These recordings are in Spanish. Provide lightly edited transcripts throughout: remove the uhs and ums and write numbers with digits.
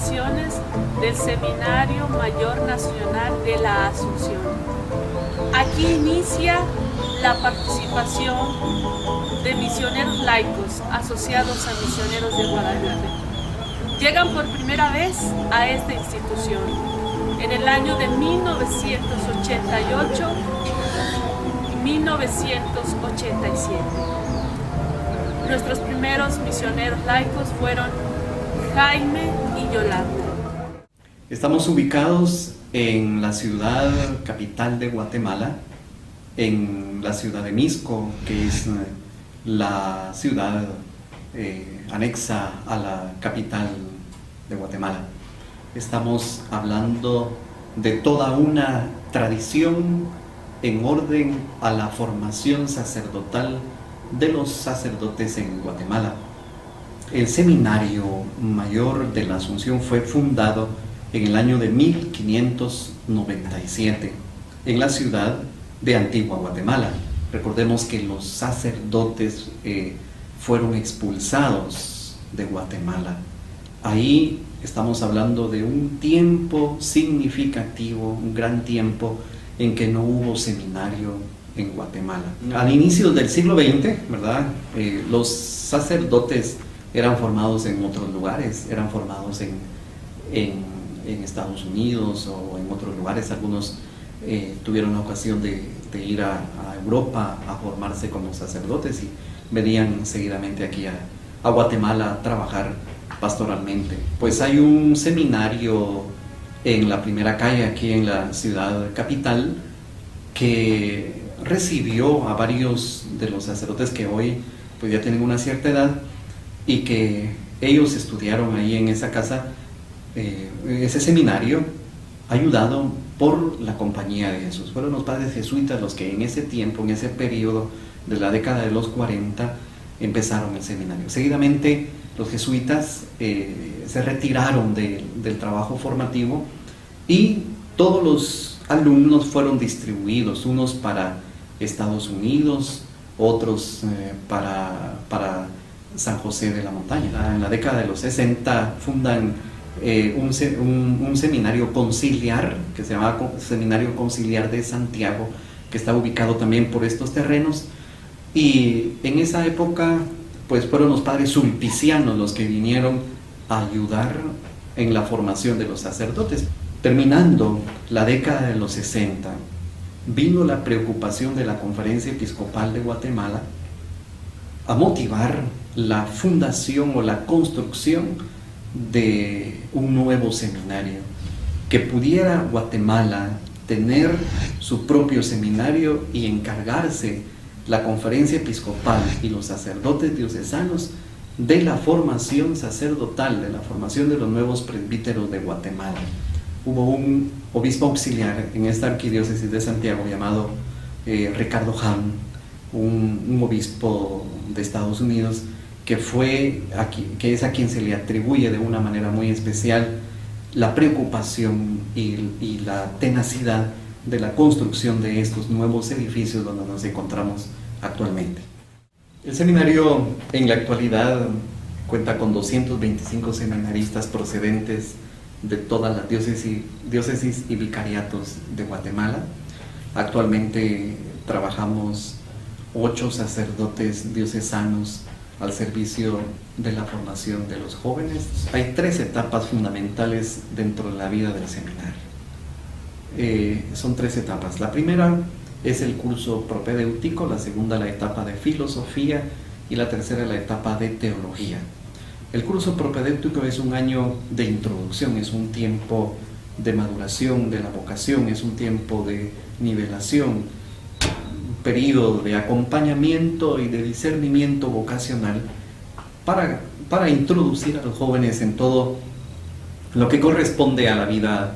instalaciones del Seminario Mayor Nacional de la Asunción. Aquí inicia la participación de misioneros laicos asociados a Misioneros de Guadalupe. Llegan por primera vez a esta institución en el año de 1988 y 1987. Nuestros primeros misioneros laicos fueron Jaime y Yolanda. Estamos ubicados en la ciudad capital de Guatemala, en la ciudad de Mixco, que es la ciudad anexa a la capital de Guatemala. Estamos hablando de toda una tradición en orden a la formación sacerdotal de los sacerdotes en Guatemala. El Seminario Mayor de la Asunción fue fundado en el año de 1597 en la ciudad de Antigua Guatemala. Recordemos que los sacerdotes fueron expulsados de Guatemala. Ahí estamos hablando de un tiempo significativo, un gran tiempo en que no hubo seminario en Guatemala. Al inicio del siglo XX, ¿verdad? Los sacerdotes eran formados en otros lugares, eran formados en Estados Unidos o en otros lugares. Algunos tuvieron la ocasión de ir a Europa a formarse como sacerdotes y venían seguidamente aquí a Guatemala a trabajar pastoralmente. Pues hay un seminario en la primera calle aquí en la ciudad capital que recibió a varios de los sacerdotes que hoy pues ya tienen una cierta edad y que ellos estudiaron ahí en esa casa, ese seminario, ayudado por la Compañía de Jesús. Fueron los padres jesuitas los que en ese tiempo, en ese periodo de la década de los 40, empezaron el seminario. Seguidamente los jesuitas se retiraron del trabajo formativo y todos los alumnos fueron distribuidos, unos para Estados Unidos, otros para San José de la Montaña. En la década de los 60 fundan un seminario conciliar que se llama Seminario Conciliar de Santiago, que está ubicado también por estos terrenos, y en esa época pues fueron los padres sulpicianos los que vinieron a ayudar en la formación de los sacerdotes. Terminando la década de los 60, vino la preocupación de la Conferencia Episcopal de Guatemala a motivar la fundación o la construcción de un nuevo seminario, que pudiera Guatemala tener su propio seminario y encargarse la Conferencia Episcopal y los sacerdotes diocesanos de la formación sacerdotal, de la formación de los nuevos presbíteros de Guatemala. Hubo un obispo auxiliar en esta arquidiócesis de Santiago llamado Ricardo Hahn, un obispo de Estados Unidos, que es a quien se le atribuye de una manera muy especial la preocupación y la tenacidad de la construcción de estos nuevos edificios donde nos encontramos actualmente. El seminario en la actualidad cuenta con 225 seminaristas procedentes de todas las diócesis y vicariatos de Guatemala. Actualmente trabajamos 8 sacerdotes diocesanos al servicio de la formación de los jóvenes. Hay 3 etapas fundamentales dentro de la vida del seminario. Son 3 etapas. La primera es el curso propedéutico, la segunda la etapa de filosofía y la tercera la etapa de teología. El curso propedéutico es un año de introducción, es un tiempo de maduración de la vocación, es un tiempo de nivelación, un periodo de acompañamiento y de discernimiento vocacional para introducir a los jóvenes en todo lo que corresponde a la vida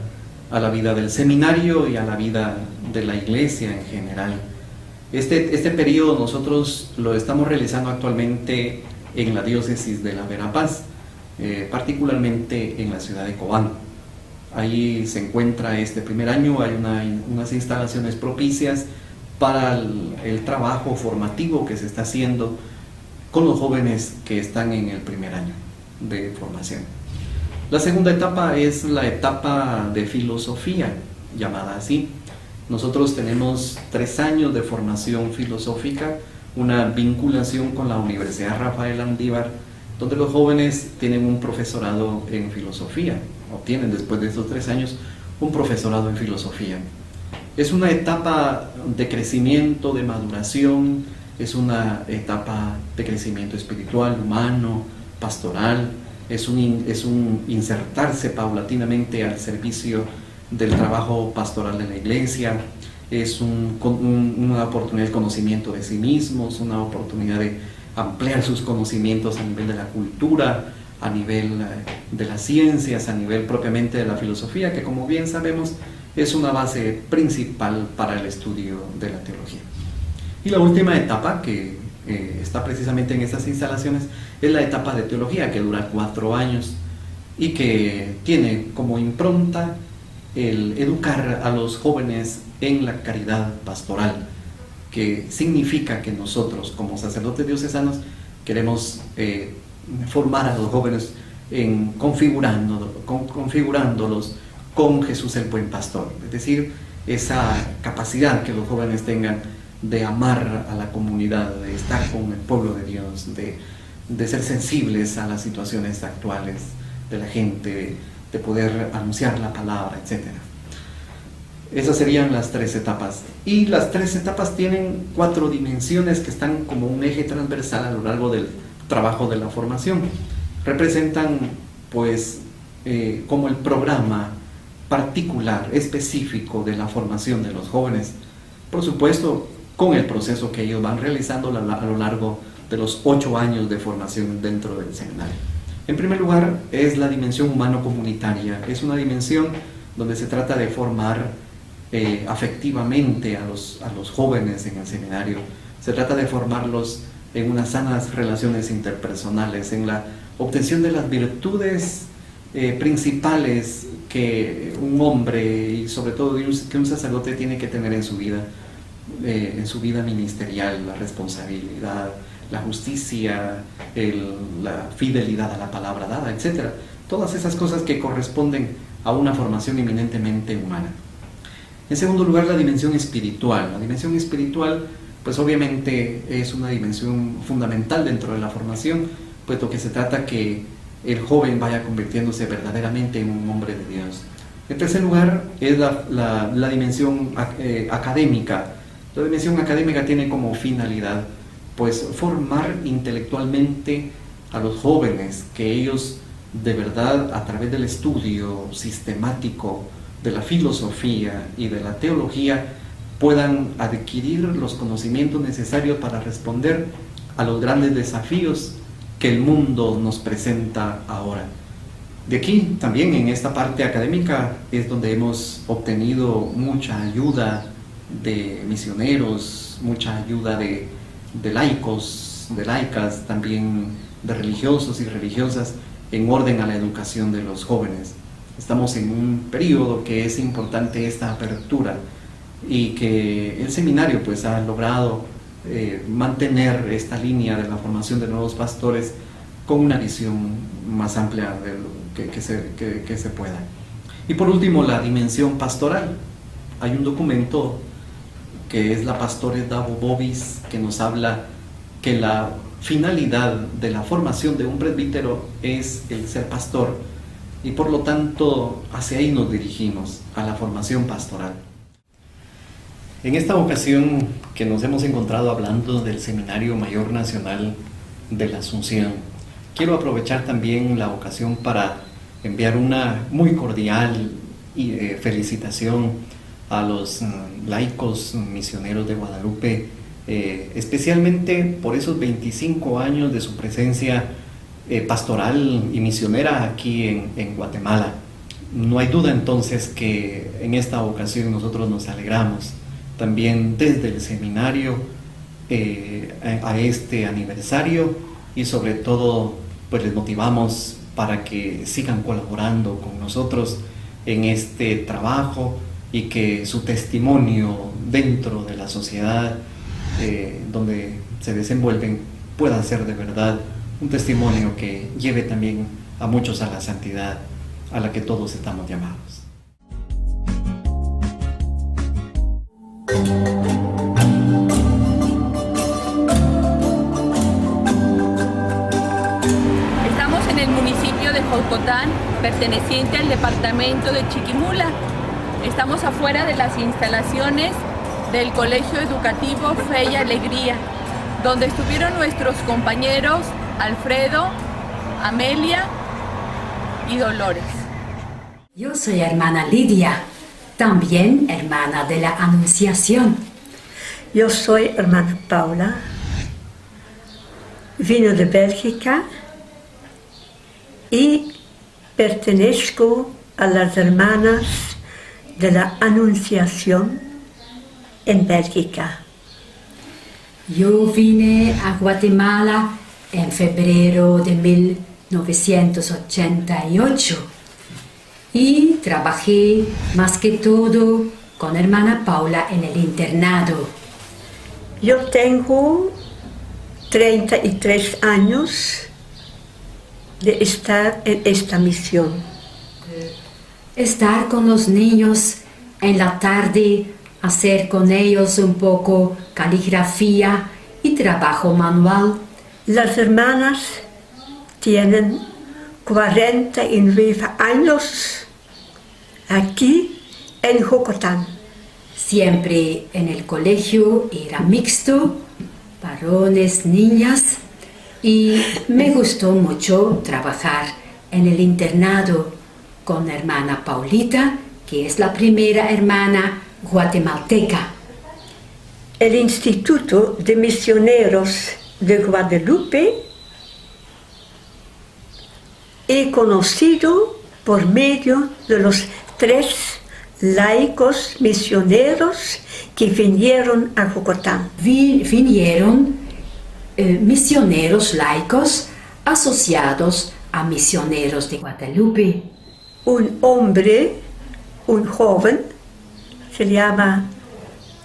del seminario y a la vida de la iglesia en general. Este periodo nosotros lo estamos realizando actualmente en la diócesis de la Verapaz, particularmente en la ciudad de Cobán. Ahí se encuentra este primer año, hay unas instalaciones propicias para el trabajo formativo que se está haciendo con los jóvenes que están en el primer año de formación. La segunda etapa es la etapa de filosofía, llamada así. Nosotros tenemos 3 años de formación filosófica, una vinculación con la Universidad Rafael Andívar, donde los jóvenes tienen un profesorado en filosofía, obtienen después de estos 3 años un profesorado en filosofía. Es una etapa de crecimiento, de maduración, es una etapa de crecimiento espiritual, humano, pastoral, es un insertarse paulatinamente al servicio del trabajo pastoral de la iglesia, es una oportunidad de conocimiento de sí mismos, una oportunidad de ampliar sus conocimientos a nivel de la cultura, a nivel de las ciencias, a nivel propiamente de la filosofía, que como bien sabemos es una base principal para el estudio de la teología. Y la última etapa, que está precisamente en estas instalaciones, es la etapa de teología, que dura 4 años y que tiene como impronta el educar a los jóvenes en la caridad pastoral, que significa que nosotros como sacerdotes diocesanos queremos formar a los jóvenes configurándolos con Jesús el buen pastor, es decir, esa capacidad que los jóvenes tengan de amar a la comunidad, de estar con el pueblo de Dios, de ser sensibles a las situaciones actuales de la gente, de poder anunciar la palabra, etc. Esas serían las 3 etapas. Y las 3 etapas tienen 4 dimensiones que están como un eje transversal a lo largo del trabajo de la formación. Representan, pues, como el programa particular, específico de la formación de los jóvenes. Por supuesto, con el proceso que ellos van realizando a lo largo de los 8 años de formación dentro del seminario. En primer lugar, es la dimensión humano-comunitaria. Es una dimensión donde se trata de formar afectivamente a los jóvenes en el seminario. Se trata de formarlos en unas sanas relaciones interpersonales, en la obtención de las virtudes principales que un hombre y sobre todo que un sacerdote tiene que tener en su vida ministerial: la responsabilidad, la justicia, la fidelidad a la palabra dada, etc. Todas esas cosas que corresponden a una formación eminentemente humana. En segundo lugar, la dimensión espiritual. La dimensión espiritual, pues obviamente es una dimensión fundamental dentro de la formación, puesto que se trata que el joven vaya convirtiéndose verdaderamente en un hombre de Dios. En tercer lugar, es la dimensión académica. La dimensión académica tiene como finalidad, pues, formar intelectualmente a los jóvenes, que ellos de verdad, a través del estudio sistemático de la filosofía y de la teología, puedan adquirir los conocimientos necesarios para responder a los grandes desafíos que el mundo nos presenta ahora. De aquí, también en esta parte académica, es donde hemos obtenido mucha ayuda de misioneros, mucha ayuda de laicos, de laicas, también de religiosos y religiosas, en orden a la educación de los jóvenes. Estamos en un periodo que es importante esta apertura y que el seminario, pues, ha logrado mantener esta línea de la formación de nuevos pastores con una visión más amplia de lo que se pueda. Y por último, la dimensión pastoral. Hay un documento que es la Pastores Dabo Vobis, que nos habla que la finalidad de la formación de un presbítero es el ser pastor, y por lo tanto hacia ahí nos dirigimos, a la formación pastoral. En esta ocasión que nos hemos encontrado hablando del Seminario Mayor Nacional de la Asunción, quiero aprovechar también la ocasión para enviar una muy cordial felicitación a los laicos misioneros de Guadalupe, especialmente por esos 25 años de su presencia pastoral y misionera aquí en Guatemala. No hay duda entonces que en esta ocasión nosotros nos alegramos también desde el seminario a este aniversario, y sobre todo pues les motivamos para que sigan colaborando con nosotros en este trabajo y que su testimonio dentro de la sociedad donde se desenvuelven pueda ser de verdad un testimonio que lleve también a muchos a la santidad a la que todos estamos llamados. Estamos en el municipio de Jocotán, perteneciente al departamento de Chiquimula. Estamos afuera de las instalaciones del Colegio Educativo Fe y Alegría, donde estuvieron nuestros compañeros Alfredo, Amelia y Dolores. Yo soy hermana Lidia, también hermana de la Anunciación. Yo soy hermana Paula, vino de Bélgica y pertenezco a las hermanas de la Anunciación en Bélgica. Yo vine a Guatemala en febrero de 1988 y trabajé más que todo con hermana Paula en el internado. Yo tengo 33 años de estar en esta misión. Estar con los niños en la tarde, hacer con ellos un poco caligrafía y trabajo manual. Las hermanas tienen 49 años aquí en Jocotán. Siempre en el colegio era mixto, varones, niñas, y me gustó mucho trabajar en el internado con hermana Paulita, que es la primera hermana guatemalteca. El Instituto de Misioneros de Guadalupe he conocido por medio de los 3 laicos misioneros que vinieron a Jocotán. Vinieron misioneros laicos asociados a misioneros de Guadalupe. Un hombre, un joven, se llama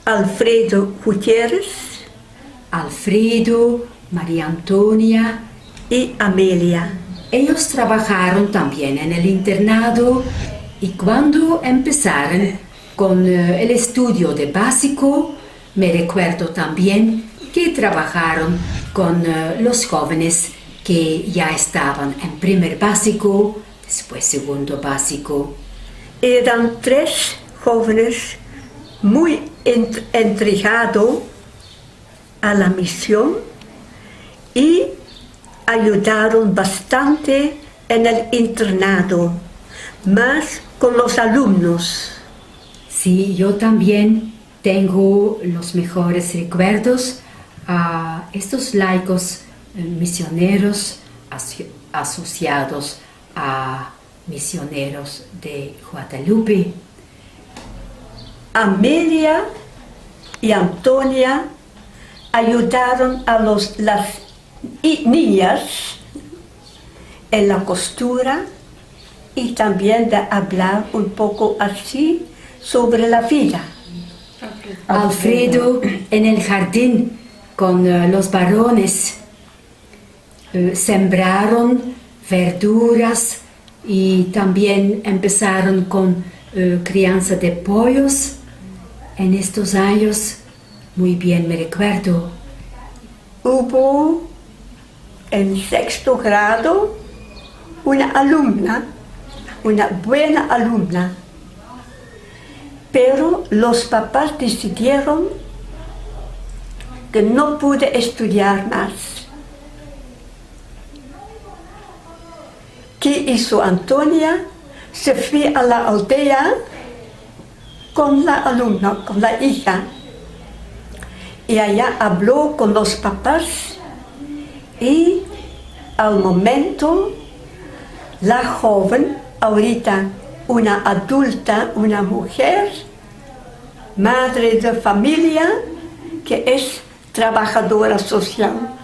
Alfredo Gutiérrez. Alfredo, María Antonia y Amelia. Ellos trabajaron también en el internado y cuando empezaron con el estudio de básico, me recuerdo también que trabajaron con los jóvenes que ya estaban en primer básico, después segundo básico. Eran 3 jóvenes muy entregados a la misión y ayudaron bastante en el internado, más con los alumnos. Sí, yo también tengo los mejores recuerdos a estos laicos misioneros asociados a misioneros de Guadalupe. Amelia y Antonia ayudaron a las niñas en la costura y también de hablar un poco así sobre la vida. Alfredo en el jardín con los varones sembraron verduras y también empezaron con crianza de pollos. En estos años, muy bien me recuerdo. Hubo en 6º grado una alumna, una buena alumna, pero los papás decidieron que no pude estudiar más. ¿Qué hizo Antonia? Se fue a la aldea con la alumna, con la hija, y allá habló con los papás y al momento la joven, ahorita una adulta, una mujer, madre de familia, que es trabajadora social.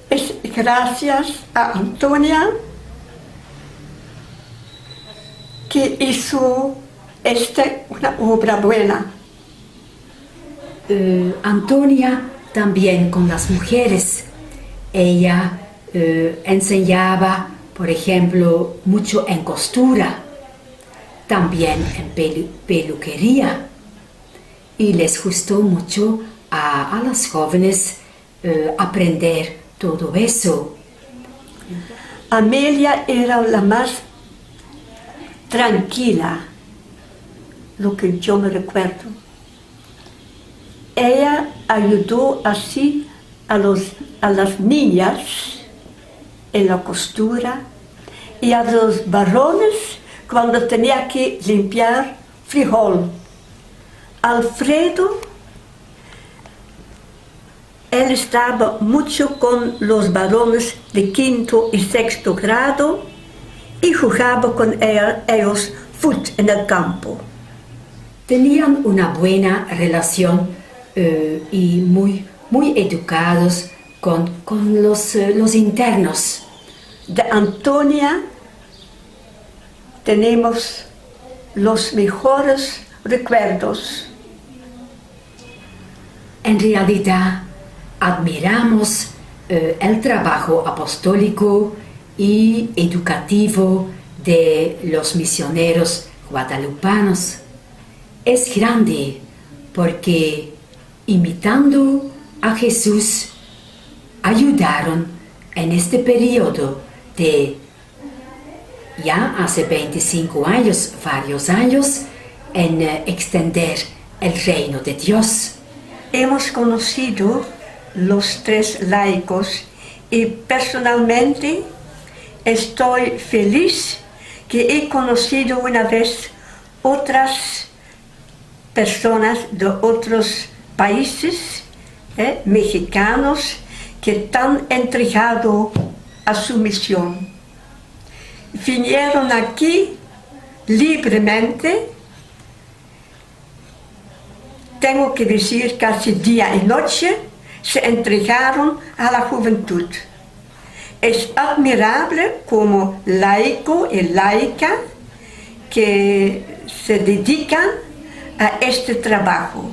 Es gracias a Antonia que hizo una obra buena. Antonia también con las mujeres. Ella enseñaba, por ejemplo, mucho en costura, también en peluquería, y les gustó mucho a las jóvenes aprender todo eso. Amelia era la más tranquila, lo que yo me recuerdo. Ella ayudó así a las niñas en la costura y a los varones cuando tenía que limpiar frijol. Alfredo, él estaba mucho con los varones de 5º y 6º grado y jugaba con ellos fútbol en el campo. Tenían una buena relación y muy educados con los internos. De Antonia tenemos los mejores recuerdos. En realidad, admiramos el trabajo apostólico y educativo de los misioneros guadalupanos. Es grande porque, imitando a Jesús, ayudaron en este periodo de ya hace 25 años, varios años, en extender el reino de Dios. Hemos conocido los 3 laicos y personalmente estoy feliz que he conocido una vez otras personas de otros países, mexicanos, que están entregados a su misión. Vinieron aquí libremente, tengo que decir casi día y noche, se entregaron a la juventud. Es admirable como laico y laica que se dedican a este trabajo.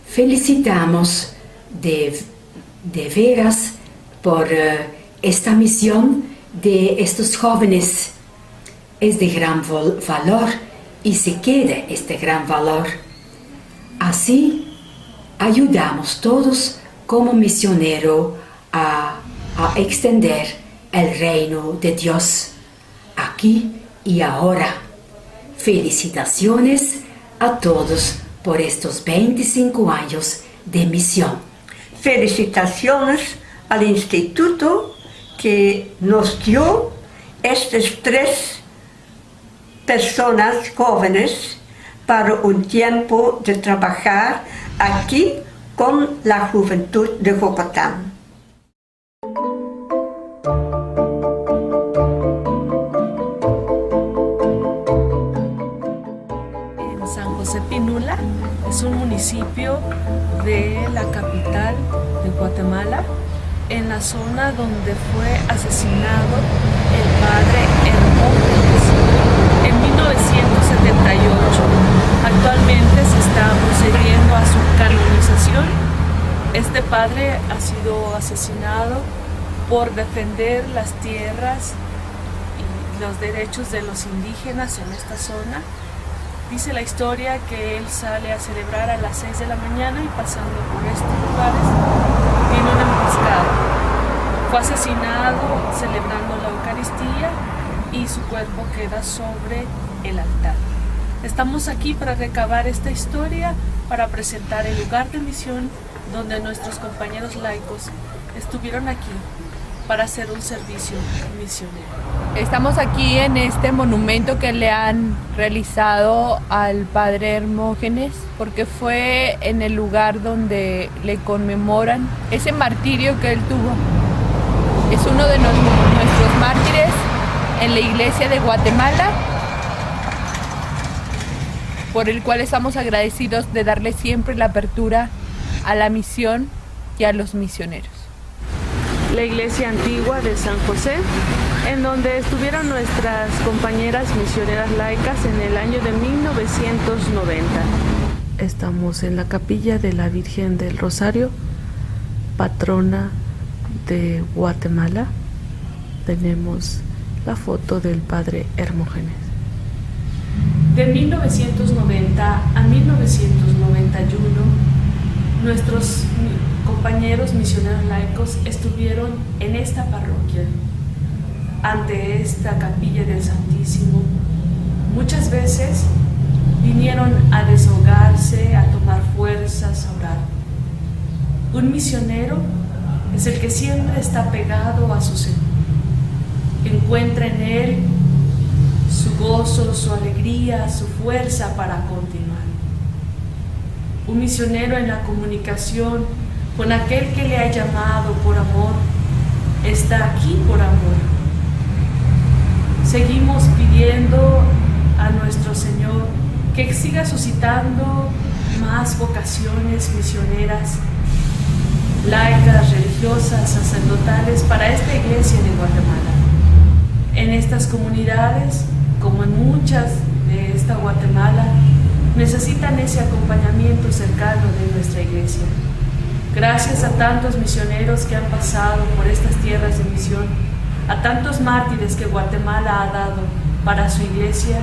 Felicitamos de veras por esta misión de estos jóvenes. Es de gran valor y se queda este gran valor. Así ayudamos todos como misionero a extender el reino de Dios aquí y ahora. Felicitaciones a todos por estos 25 años de misión. Felicitaciones al instituto que nos dio estas 3 personas jóvenes para un tiempo de trabajar aquí con la juventud de Jocotán. En San José Pinula es un municipio de la capital de Guatemala, en la zona donde fue asesinado el padre Hermógenes en 1978. Actualmente se está procediendo a su canonización. Este padre ha sido asesinado por defender las tierras y los derechos de los indígenas en esta zona. Dice la historia que él sale a celebrar a las 6 de la mañana y pasando por estos lugares viene una emboscada. Fue asesinado celebrando la Eucaristía y su cuerpo queda sobre el altar. Estamos aquí para recabar esta historia, para presentar el lugar de misión donde nuestros compañeros laicos estuvieron aquí para hacer un servicio misionero. Estamos aquí en este monumento que le han realizado al padre Hermógenes, porque fue en el lugar donde le conmemoran ese martirio que él tuvo. Es uno de nuestros mártires en la iglesia de Guatemala, por el cual estamos agradecidos de darle siempre la apertura a la misión y a los misioneros. La iglesia antigua de San José, en donde estuvieron nuestras compañeras misioneras laicas en el año de 1990. Estamos en la capilla de la Virgen del Rosario, patrona de Guatemala tenemos la foto del padre Hermógenes. De 1990 a 1991, nuestros compañeros misioneros laicos estuvieron en esta parroquia, ante esta capilla del Santísimo. Muchas veces vinieron a desahogarse, a tomar fuerzas, a orar. Un misionero es el que siempre está pegado a su Señor. Encuentra en Él su gozo, su alegría, su fuerza para continuar. Un misionero en la comunicación con aquel que le ha llamado por amor, está aquí por amor. Seguimos pidiendo a nuestro Señor que siga suscitando más vocaciones misioneras, laicas, religiosas, sacerdotales para esta iglesia de Guatemala. En estas comunidades, como en muchas de esta Guatemala, necesitan ese acompañamiento cercano de nuestra iglesia. Gracias a tantos misioneros que han pasado por estas tierras de misión, a tantos mártires que Guatemala ha dado para su iglesia,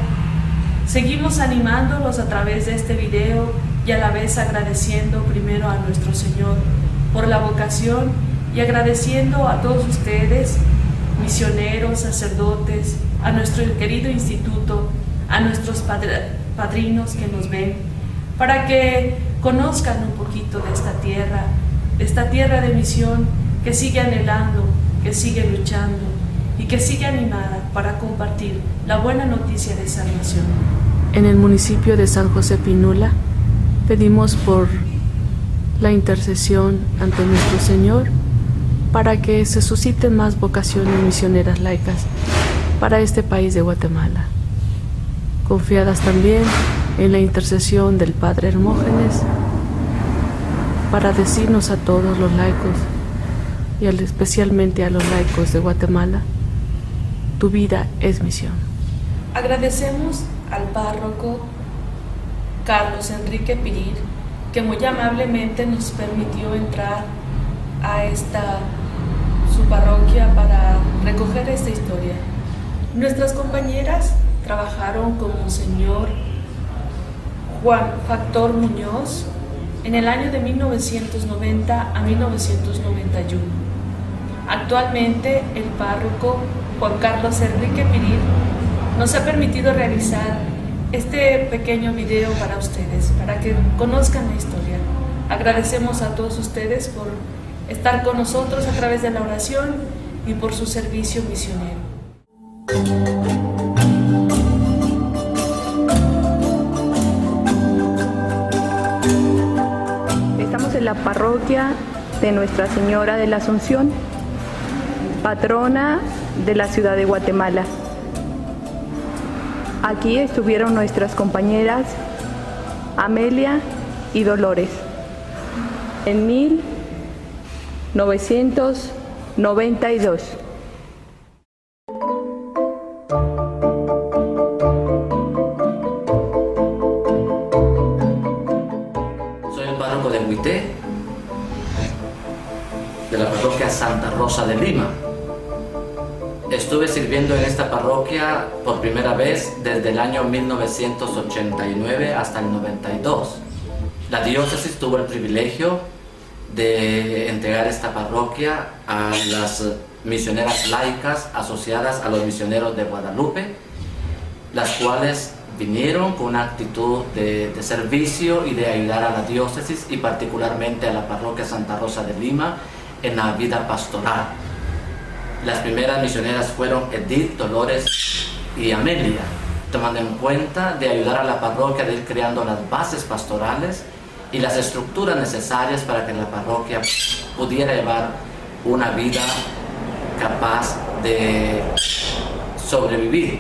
seguimos animándolos a través de este video y a la vez agradeciendo primero a nuestro Señor por la vocación y agradeciendo a todos ustedes, misioneros, sacerdotes, a nuestro querido instituto, a nuestros padrinos que nos ven, para que conozcan un poquito de esta tierra de misión que sigue anhelando, que sigue luchando y que sigue animada para compartir la buena noticia de salvación. En el municipio de San José Pinula pedimos por la intercesión ante nuestro Señor para que se susciten más vocaciones misioneras laicas para este país de Guatemala, confiadas también en la intercesión del Padre Hermógenes para decirnos a todos los laicos y especialmente a los laicos de Guatemala: tu vida es misión. Agradecemos al párroco Carlos Enrique Pirir, que muy amablemente nos permitió entrar a su parroquia para recoger esta historia. Nuestras compañeras trabajaron con Monseñor Juan Factor Muñoz en el año de 1990 a 1991. Actualmente el párroco Juan Carlos Enrique Pirir nos ha permitido realizar este pequeño video para ustedes, para que conozcan la historia. Agradecemos a todos ustedes por estar con nosotros a través de la oración y por su servicio misionero. Estamos en la parroquia de Nuestra Señora de la Asunción, patrona de la ciudad de Guatemala. Aquí estuvieron nuestras compañeras Amelia y Dolores en 1992. Soy el párroco de Huité, de la parroquia Santa Rosa de Lima. Estuve sirviendo en esta parroquia por primera vez desde el año 1989 hasta el 92. La diócesis tuvo el privilegio de entregar esta parroquia a las misioneras laicas asociadas a los misioneros de Guadalupe, las cuales vinieron con una actitud de servicio y de ayudar a la diócesis y particularmente a la parroquia Santa Rosa de Lima en la vida pastoral. Las primeras misioneras fueron Edith, Dolores y Amelia, tomando en cuenta de ayudar a la parroquia de ir creando las bases pastorales y las estructuras necesarias para que la parroquia pudiera llevar una vida capaz de sobrevivir,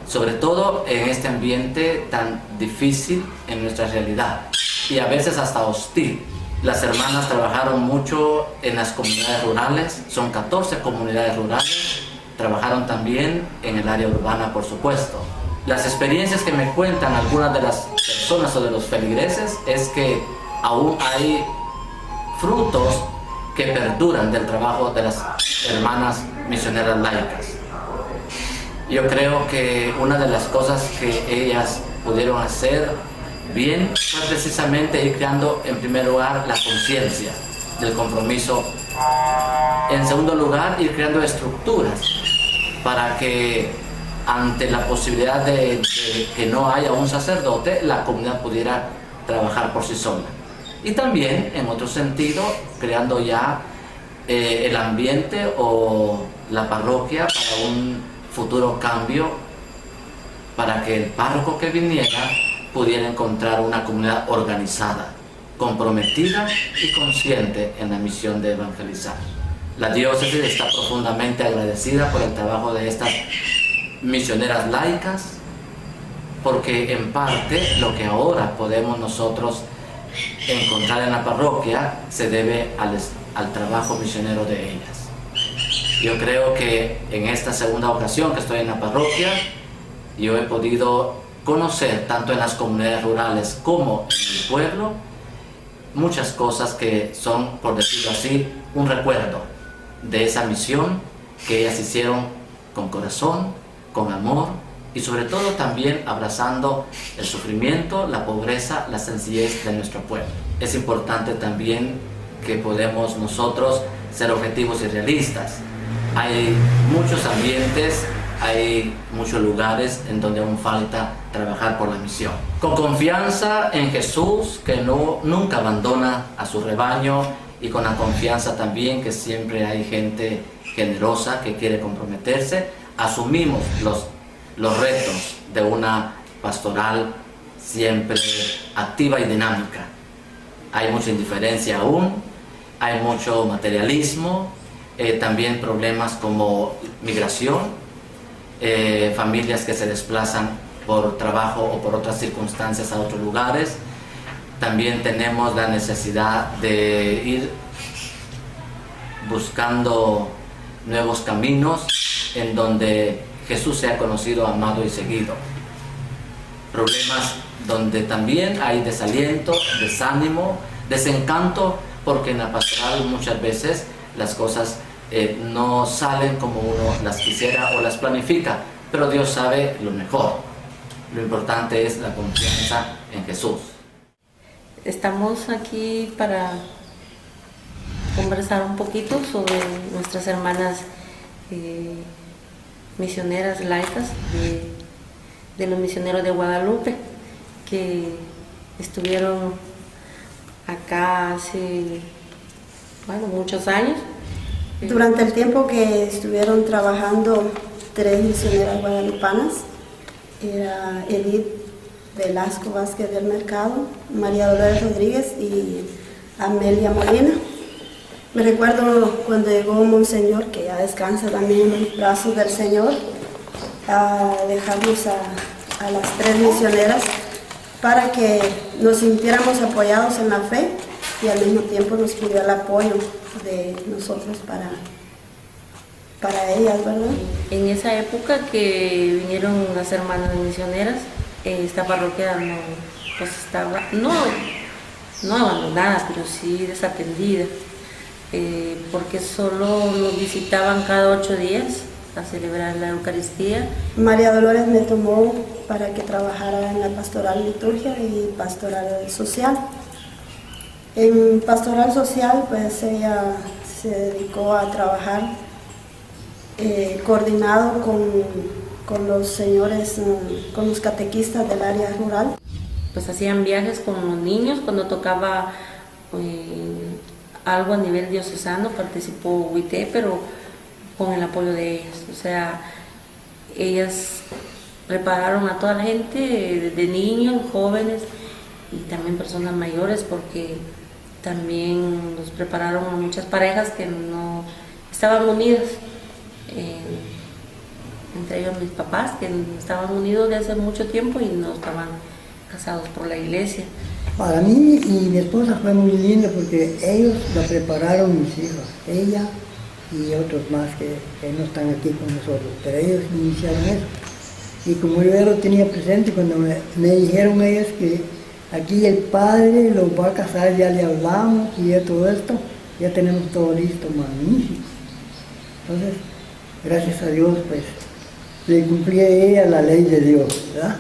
sobre todo en este ambiente tan difícil en nuestra realidad y a veces hasta hostil. Las hermanas trabajaron mucho en las comunidades rurales, son 14 comunidades rurales, trabajaron también en el área urbana, por supuesto. Las experiencias que me cuentan algunas de las personas o de los feligreses es que aún hay frutos que perduran del trabajo de las hermanas misioneras laicas. Yo creo que una de las cosas que ellas pudieron hacer bien fue precisamente ir creando en primer lugar la conciencia del compromiso. En segundo lugar, ir creando estructuras para que ante la posibilidad de que no haya un sacerdote, la comunidad pudiera trabajar por sí sola. Y también, en otro sentido, creando ya el ambiente o la parroquia para un futuro cambio, para que el párroco que viniera pudiera encontrar una comunidad organizada, comprometida y consciente en la misión de evangelizar. La diócesis está profundamente agradecida por el trabajo de estas misioneras laicas, porque en parte lo que ahora podemos nosotros encontrar en la parroquia se debe al trabajo misionero de ellas. Yo creo que en esta segunda ocasión que estoy en la parroquia, yo he podido conocer tanto en las comunidades rurales como en el pueblo muchas cosas que son, por decirlo así, un recuerdo de esa misión que ellas hicieron con corazón, con amor y sobre todo también abrazando el sufrimiento, la pobreza, la sencillez de nuestro pueblo. Es importante también que podemos nosotros ser objetivos y realistas. Hay muchos ambientes, hay muchos lugares en donde aún falta trabajar por la misión. Con confianza en Jesús, que nunca abandona a su rebaño, y con la confianza también que siempre hay gente generosa que quiere comprometerse, asumimos los retos de una pastoral siempre activa y dinámica. Hay mucha indiferencia aún, hay mucho materialismo, también problemas como migración, familias que se desplazan por trabajo o por otras circunstancias a otros lugares. También tenemos la necesidad de ir buscando nuevos caminos en donde Jesús sea conocido, amado y seguido. Problemas donde también hay desaliento, desánimo, desencanto, porque en la pastoral muchas veces las cosas no salen como uno las quisiera o las planifica, pero Dios sabe lo mejor. Lo importante es la confianza en Jesús. Estamos aquí para conversar un poquito sobre nuestras hermanas misioneras laicas de los misioneros de Guadalupe, que estuvieron acá hace muchos años. Durante el tiempo que estuvieron trabajando 3 misioneras guadalupanas, era Edith Velasco Vázquez del Mercado, María Dolores Rodríguez y Amelia Molina. Me recuerdo cuando llegó Monseñor, que ya descansa también en los brazos del Señor, a dejarnos a las 3 misioneras para que nos sintiéramos apoyados en la fe y al mismo tiempo nos pidió el apoyo de nosotros para ellas, ¿verdad? En esa época que vinieron las hermanas misioneras, esta parroquia estaba no abandonada, pero sí desatendida, porque solo nos visitaban cada 8 días a celebrar la Eucaristía. María Dolores me tomó para que trabajara en la pastoral liturgia y pastoral social. En pastoral social, pues ella se dedicó a trabajar coordinado con los señores, con los catequistas del área rural. Pues hacían viajes con los niños, cuando tocaba algo a nivel diocesano, participó UIT, pero con el apoyo de ellas. O sea, ellas prepararon a toda la gente, de niños, jóvenes y también personas mayores, porque también los prepararon a muchas parejas que no estaban unidas. Entre ellos mis papás, que estaban unidos de hace mucho tiempo y no estaban casados por la iglesia. Para mí y mi esposa fue muy lindo porque ellos la prepararon, mis hijos, ella y otros más que no están aquí con nosotros, pero ellos iniciaron eso. Y como yo ya lo tenía presente, cuando me dijeron ellos que aquí el padre los va a casar, ya le hablamos y ya todo esto, ya tenemos todo listo, magnífico. Entonces, gracias a Dios, pues, le cumplí a ella la ley de Dios, ¿verdad?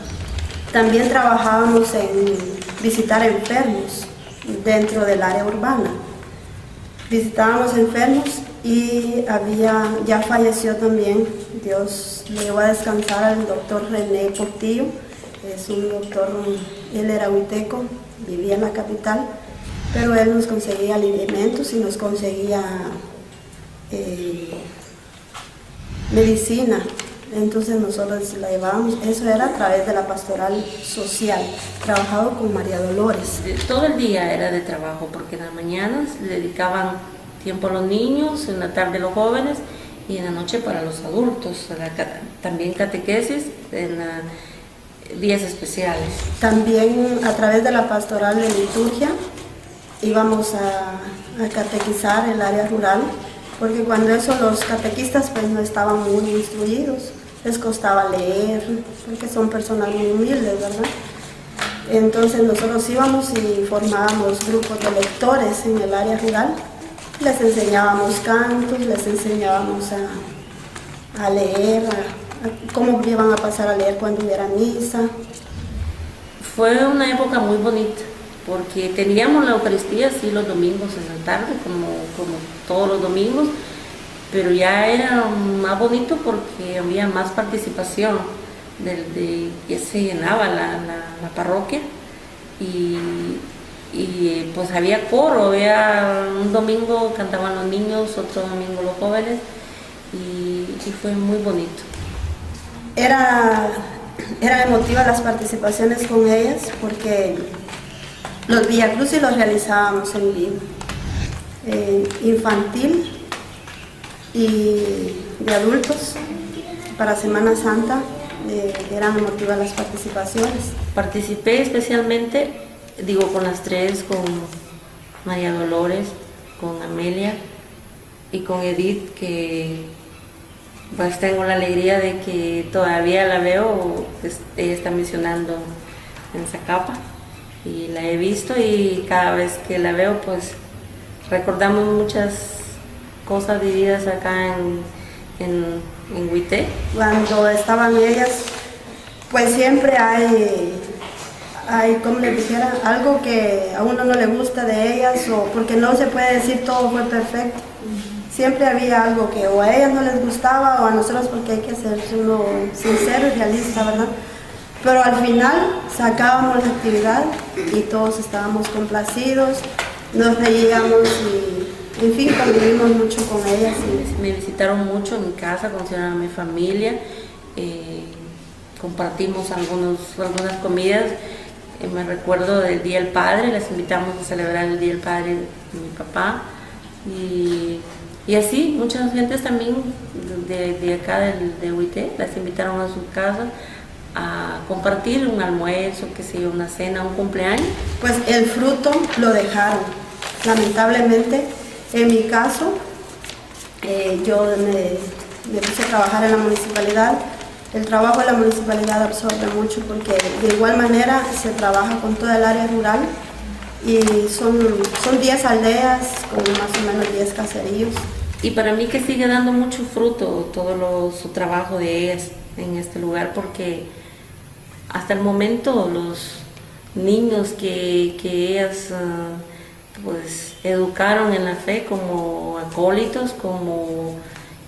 También trabajábamos en visitar enfermos dentro del área urbana. Visitábamos enfermos y ya falleció también, Dios le llevó a descansar al doctor René Portillo, es un doctor, él era huiteco, vivía en la capital, pero él nos conseguía alimentos y nos conseguía medicina. Entonces nosotros la llevábamos, eso era a través de la pastoral social, trabajado con María Dolores. Todo el día era de trabajo, porque en las mañanas le dedicaban tiempo a los niños, en la tarde a los jóvenes y en la noche para los adultos, también catequesis en días especiales. También a través de la pastoral de liturgia íbamos a catequizar el área rural, porque cuando los catequistas pues no estaban muy instruidos, les costaba leer, porque son personas muy humildes, ¿verdad? Entonces nosotros íbamos y formábamos grupos de lectores en el área rural, les enseñábamos cantos, les enseñábamos a leer, cómo iban a pasar a leer cuando hubiera misa. Fue una época muy bonita, porque teníamos la Eucaristía sí los domingos en la tarde, como todos los domingos, pero ya era más bonito porque había más participación, ya se llenaba la parroquia y pues había coro, un domingo cantaban los niños, otro domingo los jóvenes y fue muy bonito. Era emotiva las participaciones con ellas porque los viacrucis los realizábamos en vivo, infantil y de adultos. Para Semana Santa eran emotivas las participaciones. Participé especialmente, con las tres, con María Dolores, con Amelia y con Edith, que pues tengo la alegría de que todavía la veo, pues, ella está misionando en Zacapa y la he visto y cada vez que la veo pues recordamos muchas cosas vividas acá en Huité. Cuando estaban ellas, pues siempre hay, como les dijera, algo que a uno no le gusta de ellas, o porque no se puede decir todo fue perfecto. Siempre había algo que o a ellas no les gustaba o a nosotros, porque hay que ser uno sincero y realista, ¿verdad? Pero al final sacábamos la actividad y todos estábamos complacidos, nos reíamos y en fin, convivimos mucho con ellas. Me visitaron mucho en mi casa, conocieron a mi familia, compartimos algunas comidas. Me recuerdo del Día del Padre, les invitamos a celebrar el Día del Padre de mi papá y así muchas gentes también de acá de Huité, las invitaron a su casa a compartir un almuerzo, qué sé yo, una cena, un cumpleaños. Pues el fruto lo dejaron, lamentablemente. En mi caso, yo me puse a trabajar en la municipalidad. El trabajo de la municipalidad absorbe mucho porque de igual manera se trabaja con toda el área rural y son 10 aldeas con más o menos 10 caseríos. Y para mí que sigue dando mucho fruto todo su trabajo de ellas en este lugar, porque hasta el momento los niños que ellas pues educaron en la fe como acólitos, como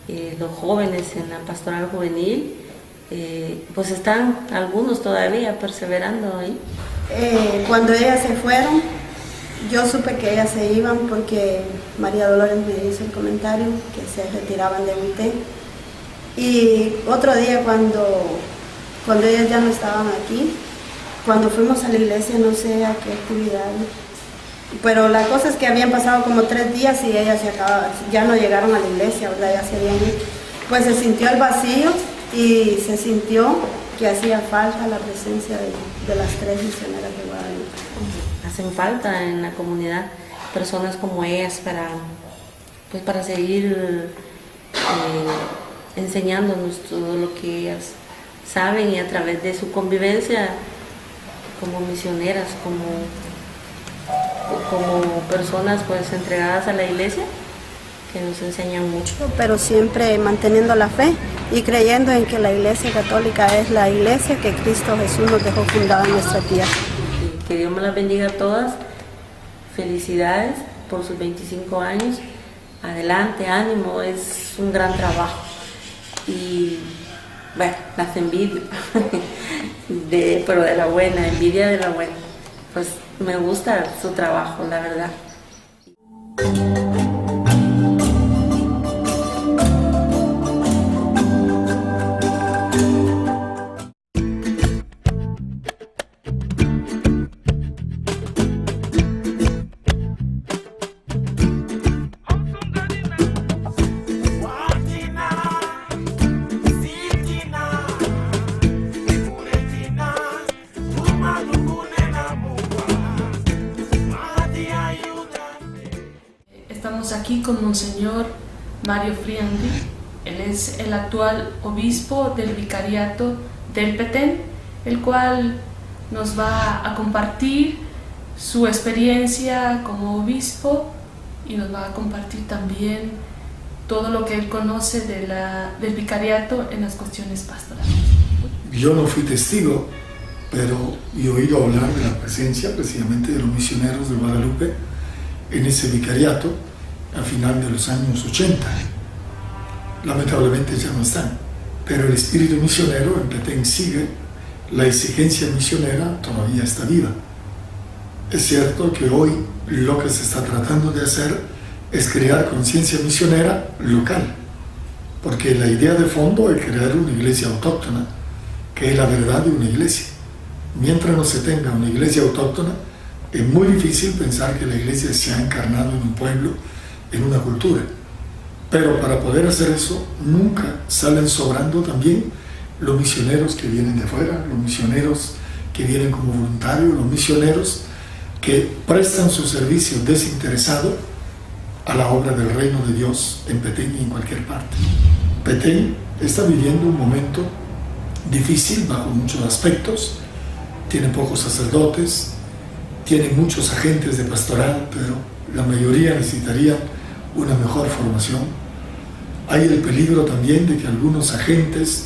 los jóvenes en la pastoral juvenil, pues están algunos todavía perseverando ahí. Cuando ellas se fueron, yo supe que ellas se iban porque María Dolores me hizo el comentario que se retiraban de Huité. Y otro día cuando ellas ya no estaban aquí, cuando fuimos a la iglesia, no sé a qué actividad, pero la cosa es que habían pasado como 3 días y ellas ya no llegaron a la iglesia, ¿verdad? Ya se habían ido. Pues se sintió el vacío y se sintió que hacía falta la presencia de las 3 misioneras de Guadalupe. Hacen falta en la comunidad personas como ellas para seguir enseñándonos todo lo que ellas saben, y a través de su convivencia como misioneras, como como personas pues entregadas a la iglesia, que nos enseñan mucho. Pero siempre manteniendo la fe y creyendo en que la Iglesia Católica es la iglesia que Cristo Jesús nos dejó fundada en nuestra tierra. Que Dios me las bendiga a todas. Felicidades por sus 25 años. Adelante, ánimo, es un gran trabajo. Y bueno, las envidio, pero de la buena, envidia de la buena. Pues me gusta su trabajo, la verdad. Estamos aquí con Monseñor Mario Friandi. Él es el actual obispo del vicariato del Petén, el cual nos va a compartir su experiencia como obispo y nos va a compartir también todo lo que él conoce del vicariato en las cuestiones pastorales. Yo no fui testigo, pero he oído hablar de la presencia precisamente de los misioneros de Guadalupe en ese vicariato a final de los años 80. Lamentablemente ya no están, pero el espíritu misionero en Petén sigue, la exigencia misionera todavía está viva. Es cierto que hoy lo que se está tratando de hacer es crear conciencia misionera local, porque la idea de fondo es crear una iglesia autóctona, que es la verdad de una iglesia. Mientras no se tenga una iglesia autóctona, es muy difícil pensar que la iglesia se ha encarnado en un pueblo, en una cultura. Pero para poder hacer eso, nunca salen sobrando también los misioneros que vienen de afuera, los misioneros que vienen como voluntarios, los misioneros que prestan su servicio desinteresado a la obra del reino de Dios en Petén y en cualquier parte. Petén está viviendo un momento difícil bajo muchos aspectos, tiene pocos sacerdotes, tiene muchos agentes de pastoral, pero la mayoría necesitaría una mejor formación. Hay el peligro también de que algunos agentes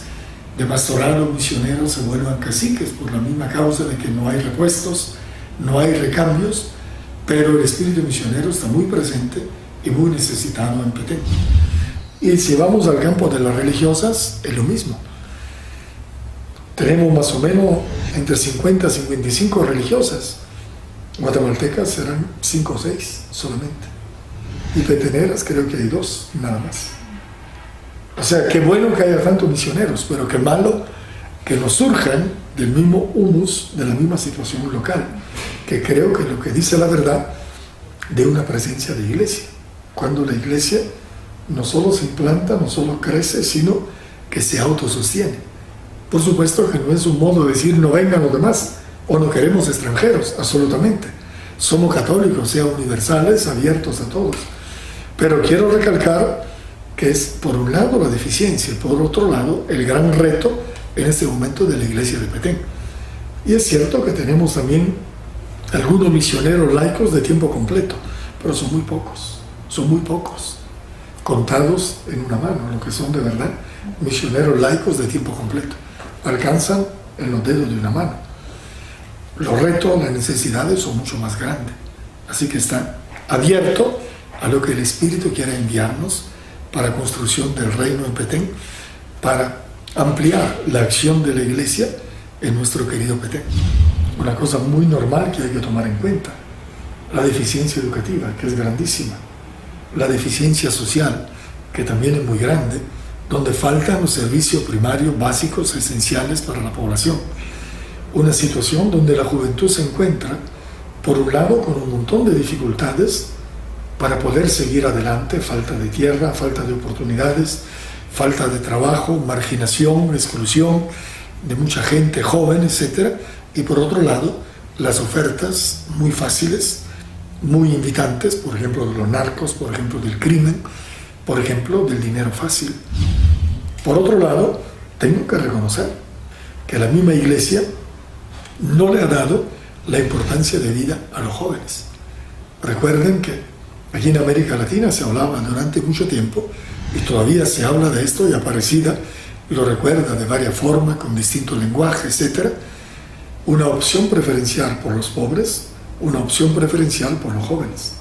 de pastoral o misioneros se vuelvan caciques por la misma causa de que no hay repuestos, no hay recambios, pero el espíritu misionero está muy presente y muy necesitado en Petén. Y si vamos al campo de las religiosas, es lo mismo. Tenemos más o menos entre 50 y 55 religiosas. Guatemaltecas serán 5 o 6 solamente. Y peteneras creo que hay 2, nada más. O sea, qué bueno que haya tantos misioneros, pero qué malo que no surjan del mismo humus, de la misma situación local, que creo que es lo que dice la verdad de una presencia de iglesia. Cuando la iglesia no solo se implanta, no solo crece, sino que se autosostiene. Por supuesto que no es un modo de decir no vengan los demás, o no queremos extranjeros, absolutamente. Somos católicos, sea universales, abiertos a todos. Pero quiero recalcar que es por un lado la deficiencia, por otro lado el gran reto en este momento de la iglesia de Petén. Y es cierto que tenemos también algunos misioneros laicos de tiempo completo, pero son muy pocos, contados en una mano, lo que son de verdad misioneros laicos de tiempo completo. Alcanzan en los dedos de una mano. Los retos, las necesidades son mucho más grandes. Así que está abierto a lo que el Espíritu quiera enviarnos para construcción del reino en Petén, para ampliar la acción de la iglesia en nuestro querido Petén. Una cosa muy normal que hay que tomar en cuenta, la deficiencia educativa, que es grandísima, la deficiencia social, que también es muy grande, donde faltan los servicios primarios básicos esenciales para la población. Una situación donde la juventud se encuentra, por un lado, con un montón de dificultades para poder seguir adelante, falta de tierra, falta de oportunidades, falta de trabajo, marginación, exclusión de mucha gente joven, etc. Y por otro lado, las ofertas muy fáciles, muy invitantes, por ejemplo, de los narcos, por ejemplo, del crimen, por ejemplo, del dinero fácil. Por otro lado, tengo que reconocer que la misma iglesia no le ha dado la importancia de vida a los jóvenes. Recuerden que aquí en América Latina se hablaba durante mucho tiempo, y todavía se habla de esto, y Aparecida lo recuerda de varias formas, con distintos lenguajes, etc. Una opción preferencial por los pobres, una opción preferencial por los jóvenes.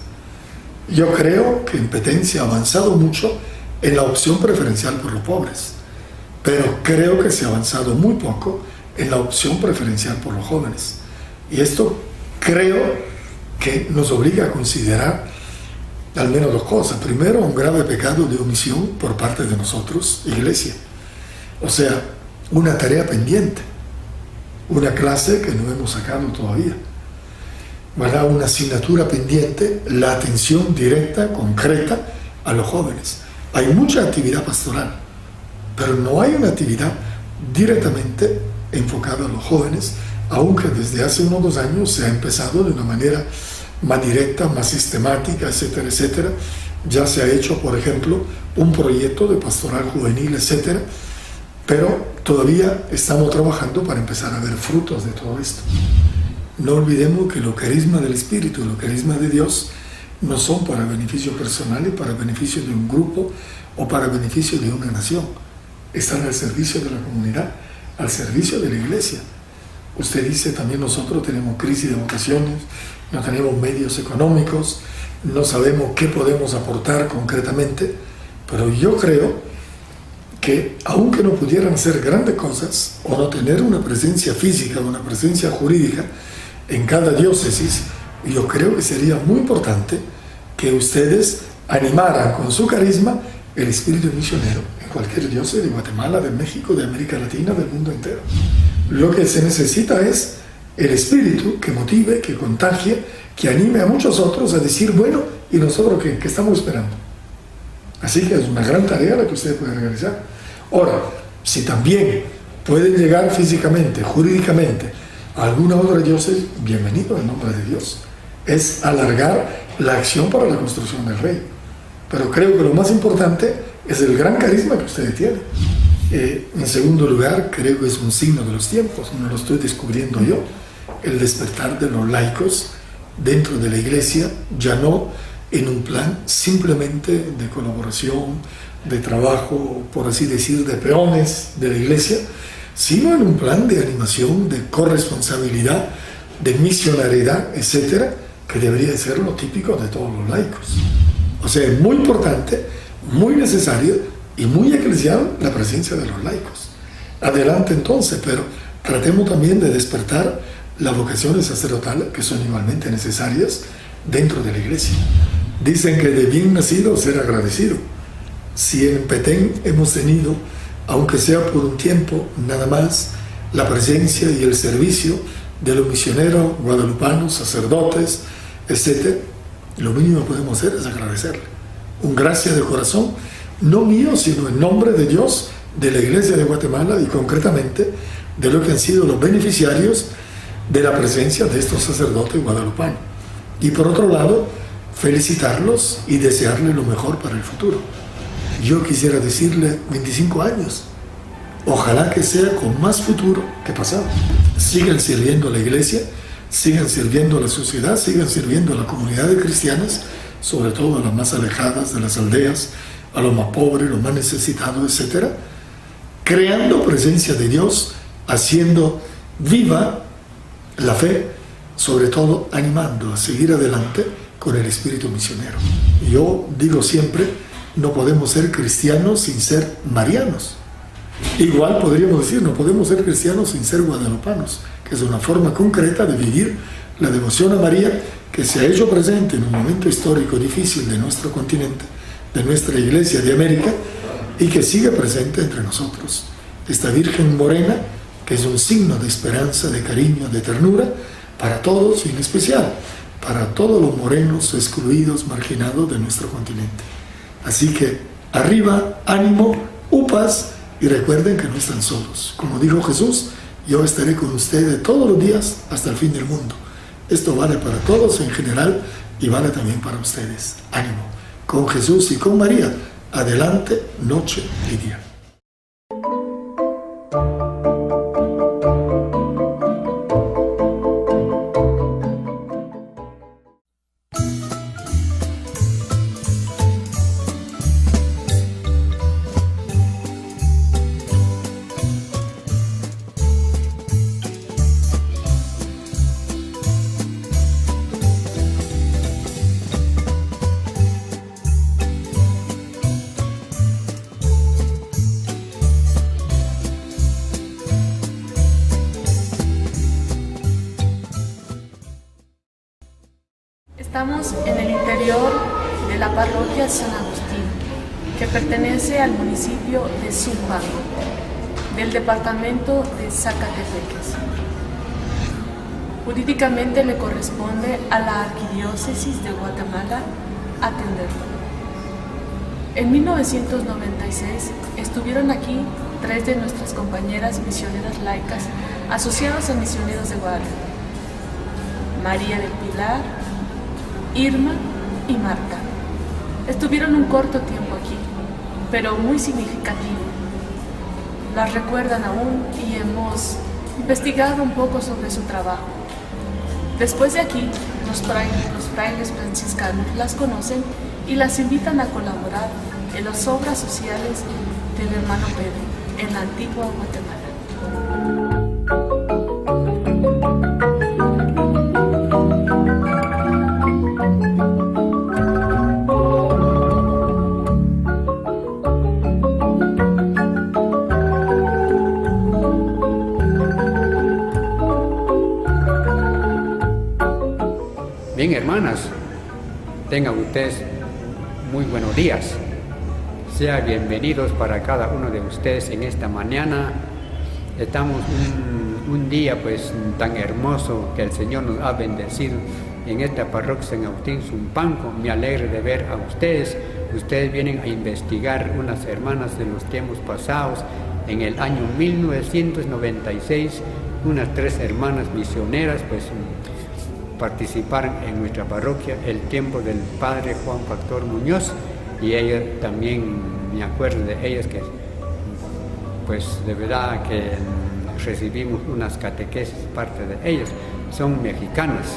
Yo creo que en Petén se ha avanzado mucho en la opción preferencial por los pobres, pero creo que se ha avanzado muy poco en la opción preferencial por los jóvenes. Y esto creo que nos obliga a considerar al menos dos cosas. Primero, un grave pecado de omisión por parte de nosotros, Iglesia. O sea, una tarea pendiente, una clase que no hemos sacado todavía, ¿verdad? Una asignatura pendiente, la atención directa, concreta a los jóvenes. Hay mucha actividad pastoral, pero no hay una actividad directamente enfocada a los jóvenes, aunque desde hace unos 2 años se ha empezado de una manera más directa, más sistemática, etcétera, etcétera. Ya se ha hecho, por ejemplo, un proyecto de pastoral juvenil, etcétera, pero todavía estamos trabajando para empezar a ver frutos de todo esto. No olvidemos que los carismas del Espíritu, los carismas de Dios, no son para beneficio personal y para beneficio de un grupo o para beneficio de una nación. Están al servicio de la comunidad, al servicio de la Iglesia. Usted dice, también nosotros tenemos crisis de vocaciones, no tenemos medios económicos, no sabemos qué podemos aportar concretamente, pero yo creo que aunque no pudieran hacer grandes cosas o no tener una presencia física, una presencia jurídica en cada diócesis, yo creo que sería muy importante que ustedes animaran con su carisma el espíritu misionero en cualquier diócesis de Guatemala, de México, de América Latina, del mundo entero. Lo que se necesita es el espíritu que motive, que contagie, que anime a muchos otros a decir, bueno, ¿y nosotros qué estamos esperando? Así que es una gran tarea la que ustedes pueden realizar. Ahora, si también pueden llegar físicamente, jurídicamente, a alguna otra diócesis, bienvenido en nombre de Dios. Es alargar la acción para la construcción del reino. Pero creo que lo más importante es el gran carisma que ustedes tienen. En segundo lugar, creo que es un signo de los tiempos, no lo estoy descubriendo yo, el despertar de los laicos dentro de la Iglesia, ya no en un plan simplemente de colaboración, de trabajo, por así decir, de peones de la Iglesia, sino en un plan de animación, de corresponsabilidad, de misionariedad, etcétera, que debería ser lo típico de todos los laicos. O sea, es muy importante, muy necesario y muy eclesial la presencia de los laicos. Adelante entonces, pero tratemos también de despertar las vocaciones sacerdotales que son igualmente necesarias dentro de la Iglesia. Dicen que de bien nacido ser agradecido. Si en Petén hemos tenido, aunque sea por un tiempo nada más, la presencia y el servicio de los misioneros guadalupanos, sacerdotes, etc., lo mínimo que podemos hacer es agradecerle. Un gracias de corazón, no mío, sino en nombre de Dios, de la Iglesia de Guatemala y concretamente de lo que han sido los beneficiarios de la presencia de estos sacerdotes guadalupanos. Y por otro lado, felicitarlos y desearles lo mejor para el futuro. Yo quisiera decirle 25 años. Ojalá que sea con más futuro que pasado. Sigan sirviendo a la Iglesia, sigan sirviendo a la sociedad, sigan sirviendo a la comunidad de cristianas, sobre todo a las más alejadas de las aldeas, a los más pobres, los más necesitados, etc. Creando presencia de Dios, haciendo viva la fe, sobre todo animando a seguir adelante con el espíritu misionero. Yo digo siempre, no podemos ser cristianos sin ser marianos. Igual podríamos decir, no podemos ser cristianos sin ser guadalupanos, que es una forma concreta de vivir la devoción a María que se ha hecho presente en un momento histórico difícil de nuestro continente, de nuestra Iglesia de América, y que sigue presente entre nosotros. Esta Virgen morena, que es un signo de esperanza, de cariño, de ternura, para todos y en especial para todos los morenos excluidos, marginados de nuestro continente. Así que arriba, ánimo, upas, y recuerden que no están solos. Como dijo Jesús, yo estaré con ustedes todos los días hasta el fin del mundo. Esto vale para todos en general y vale también para ustedes. Ánimo. Con Jesús y con María, adelante, noche y día. Estamos en el interior de la parroquia San Agustín, que pertenece al municipio de Zumpango, del departamento de Zacatepeques. Jurídicamente le corresponde a la Arquidiócesis de Guatemala atenderlo. En 1996 estuvieron aquí 3 de nuestras compañeras misioneras laicas asociadas a Misioneros de Guadalupe: María del Pilar, Irma y Marta. Estuvieron un corto tiempo aquí, pero muy significativo. Las recuerdan aún y hemos investigado un poco sobre su trabajo. Después de aquí, los frailes franciscanos las conocen y las invitan a colaborar en las obras sociales del hermano Pedro en la antigua Guatemala. Bien, hermanas, tengan ustedes muy buenos días. Sean bienvenidos para cada uno de ustedes en esta mañana. Estamos un día pues tan hermoso que el Señor nos ha bendecido en esta parroquia San Agustín Zumpango. Me alegro de ver a ustedes. Ustedes vienen a investigar unas hermanas de los tiempos pasados. En el año 1996, unas 3 hermanas misioneras pues participaron en nuestra parroquia el tiempo del padre Juan Factor Muñoz, y ellas también me acuerdo de ellas que pues de verdad que recibimos unas catequesis parte de ellas. Son mexicanas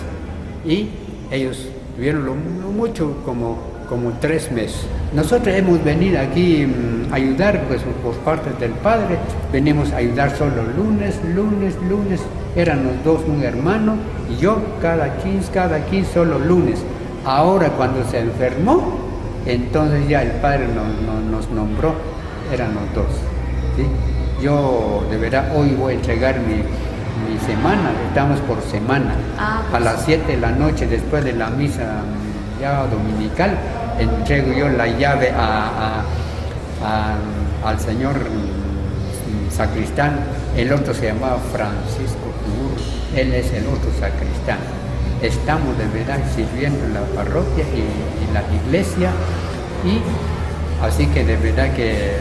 y ellos tuvieron lo mucho como 3 meses. Nosotros hemos venido aquí a ayudar pues por parte del padre. Venimos a ayudar solo lunes. Eran los 2, un hermano y yo, cada 15 solo lunes. Ahora cuando se enfermó, entonces ya el padre nos nombró, eran los 2. ¿Sí? Yo de verdad hoy voy a entregar mi semana, estamos por semana. A las 7 de la noche, después de la misa ya dominical, entrego yo la llave al señor sacristán. El otro se llamaba Francisco Cugur, él es el otro sacristán. Estamos de verdad sirviendo en la parroquia y la iglesia, y así que de verdad que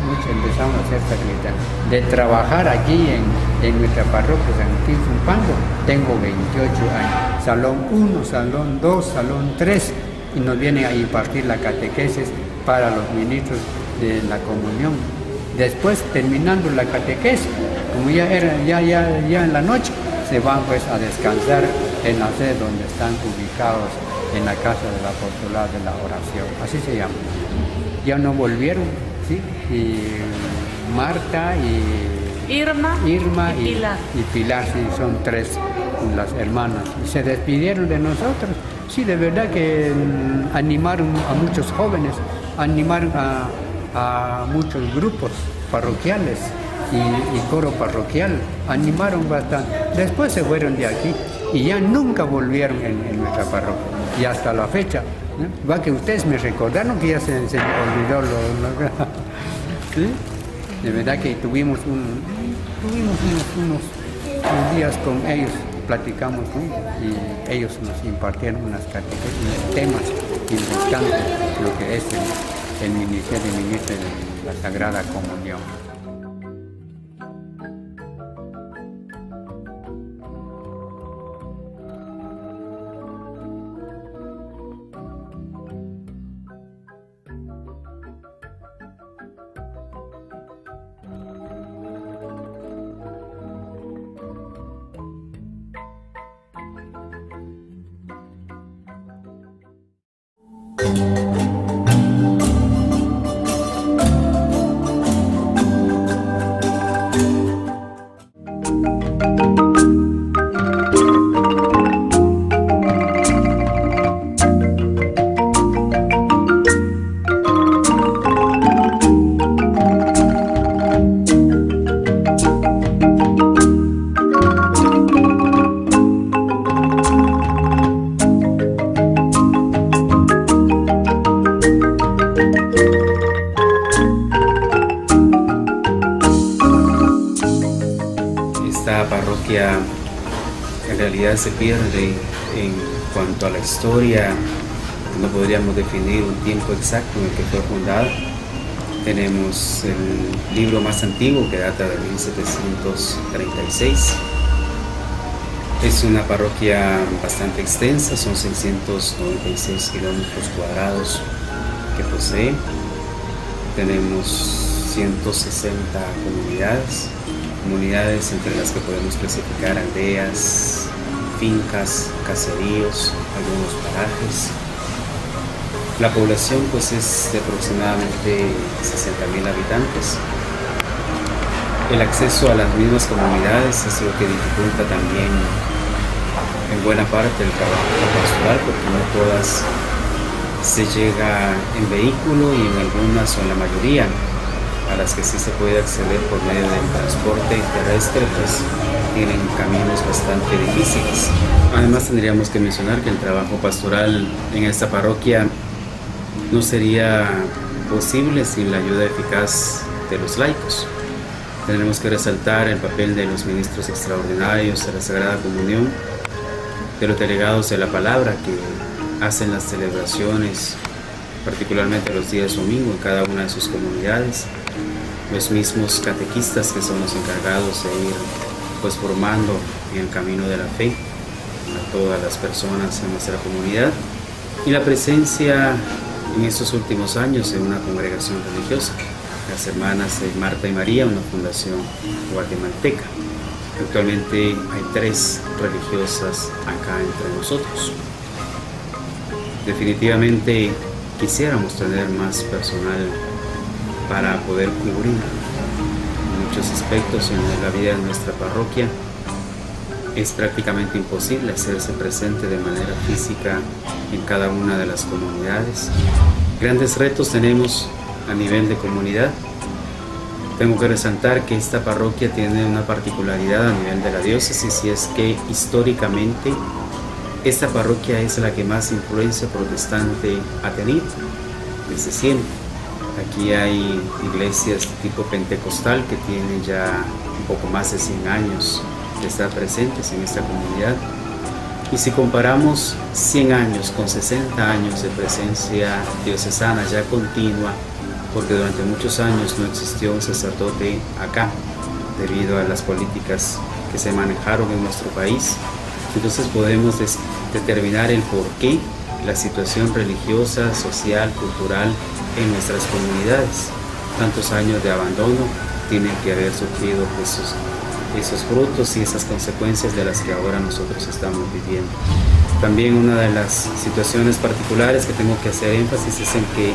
mucho empezamos a ser sacristán. De trabajar aquí en nuestra parroquia San Agustín Zumpango, tengo 28 años. Salón 1, Salón 2, Salón 3, y nos vienen a impartir la catequesis para los ministros de la comunión. Después, terminando la catequesis, como ya en la noche, se van pues a descansar en la sede donde están ubicados, en la casa del apostolado de la oración, así se llama. Ya no volvieron, ¿sí? Y Marta y Irma y Pilar, sí, son 3 las hermanas. Y se despidieron de nosotros. Sí, de verdad que animaron a muchos jóvenes, animaron a muchos grupos parroquiales y coro parroquial, animaron bastante. Después se fueron de aquí y ya nunca volvieron en nuestra parroquia. Y hasta la fecha, ¿no? Va que ustedes me recordaron que ya se olvidó ¿sí? De verdad que tuvimos unos días con ellos, platicamos, ¿no? Y ellos nos impartieron unas catequesis, temas importantes, lo que es el ministerio de la Sagrada Comunión. esta parroquia en realidad se pierde en cuanto a la historia. No podríamos definir un tiempo exacto en el que fue fundada. Tenemos el libro más antiguo que data de 1736. Es una parroquia bastante extensa, son 696 kilómetros cuadrados que posee. Tenemos 160 comunidades entre las que podemos clasificar aldeas, fincas, caseríos, algunos parajes. La población pues es de aproximadamente 60.000 habitantes. El acceso a las mismas comunidades es lo que dificulta también en buena parte el trabajo pastoral, porque no todas se llega en vehículo y en algunas o en la mayoría a las que sí se puede acceder por medio del transporte terrestre, pues tienen caminos bastante difíciles. Además tendríamos que mencionar que el trabajo pastoral en esta parroquia no sería posible sin la ayuda eficaz de los laicos. Tenemos que resaltar el papel de los ministros extraordinarios de la Sagrada Comunión, de los delegados de la palabra que hacen las celebraciones, particularmente los días domingo en cada una de sus comunidades, los mismos catequistas que son los encargados de ir pues formando en el camino de la fe a todas las personas en nuestra comunidad, y la presencia en estos últimos años en una congregación religiosa, las Hermanas de Marta y María, una fundación guatemalteca. Actualmente hay 3 religiosas acá entre nosotros. Definitivamente quisiéramos tener más personal para poder cubrir muchos aspectos en la vida de nuestra parroquia. Es prácticamente imposible hacerse presente de manera física en cada una de las comunidades. Grandes retos tenemos a nivel de comunidad. Tengo que resaltar que esta parroquia tiene una particularidad a nivel de la diócesis, y es que históricamente esta parroquia es la que más influencia protestante ha tenido desde siempre. Aquí hay iglesias tipo pentecostal que tienen ya un poco más de 100 años de estar presentes en esta comunidad. Y si comparamos 100 años con 60 años de presencia diocesana ya continua, porque durante muchos años no existió un sacerdote acá debido a las políticas que se manejaron en nuestro país, entonces podemos determinar el porqué la situación religiosa, social, cultural en nuestras comunidades. Tantos años de abandono tienen que haber sufrido esos frutos y esas consecuencias de las que ahora nosotros estamos viviendo. También una de las situaciones particulares que tengo que hacer énfasis es en que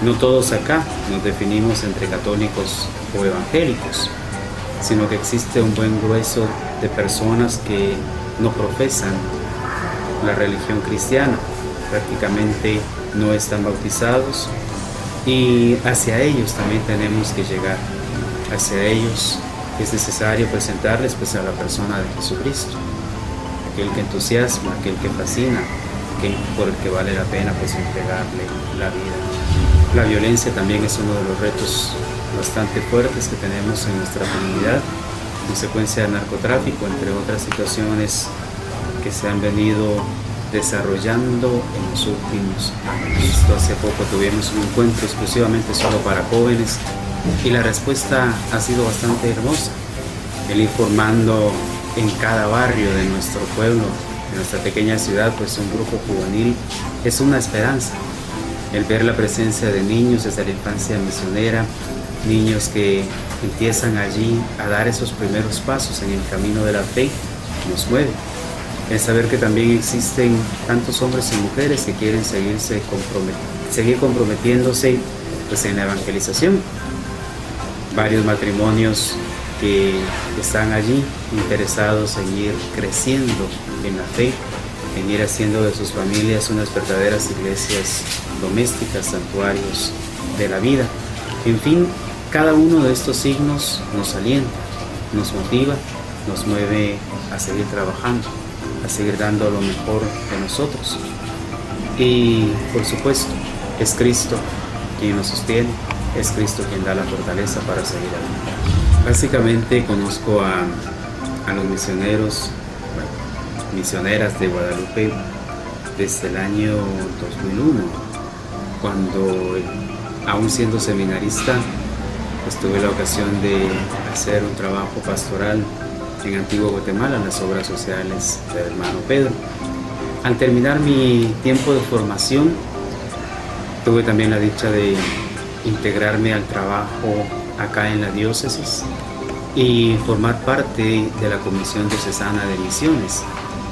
no todos acá nos definimos entre católicos o evangélicos, sino que existe un buen grueso de personas que no profesan la religión cristiana, prácticamente no están bautizados, y hacia ellos también tenemos que llegar. Hacia ellos es necesario presentarles pues a la persona de Jesucristo, aquel que entusiasma, aquel que fascina, aquel por el que vale la pena pues entregarle la vida. La violencia también es uno de los retos bastante fuertes que tenemos en nuestra comunidad, consecuencia del narcotráfico, entre otras situaciones que se han venido desarrollando en los últimos años. Hace poco tuvimos un encuentro exclusivamente solo para jóvenes y la respuesta ha sido bastante hermosa. El ir formando en cada barrio de nuestro pueblo, de nuestra pequeña ciudad, pues un grupo juvenil es una esperanza. El ver la presencia de niños desde la infancia misionera, niños que empiezan allí a dar esos primeros pasos en el camino de la fe, nos mueve. El saber que también existen tantos hombres y mujeres que quieren seguir comprometiéndose pues, en la evangelización. Varios matrimonios que están allí interesados en ir creciendo en la fe, en ir haciendo de sus familias unas verdaderas iglesias domésticas, santuarios de la vida. En fin, cada uno de estos signos nos alienta, nos motiva, nos mueve a seguir trabajando, a seguir dando lo mejor de nosotros. Y por supuesto, es Cristo quien nos sostiene, es Cristo quien da la fortaleza para seguir adelante. Básicamente conozco a a los misioneros, misioneras de Guadalupe desde el año 2001, cuando aún siendo seminarista, pues tuve la ocasión de hacer un trabajo pastoral en Antigua Guatemala, en las obras sociales del hermano Pedro. Al terminar mi tiempo de formación, tuve también la dicha de integrarme al trabajo acá en la diócesis y formar parte de la Comisión Diocesana de Misiones,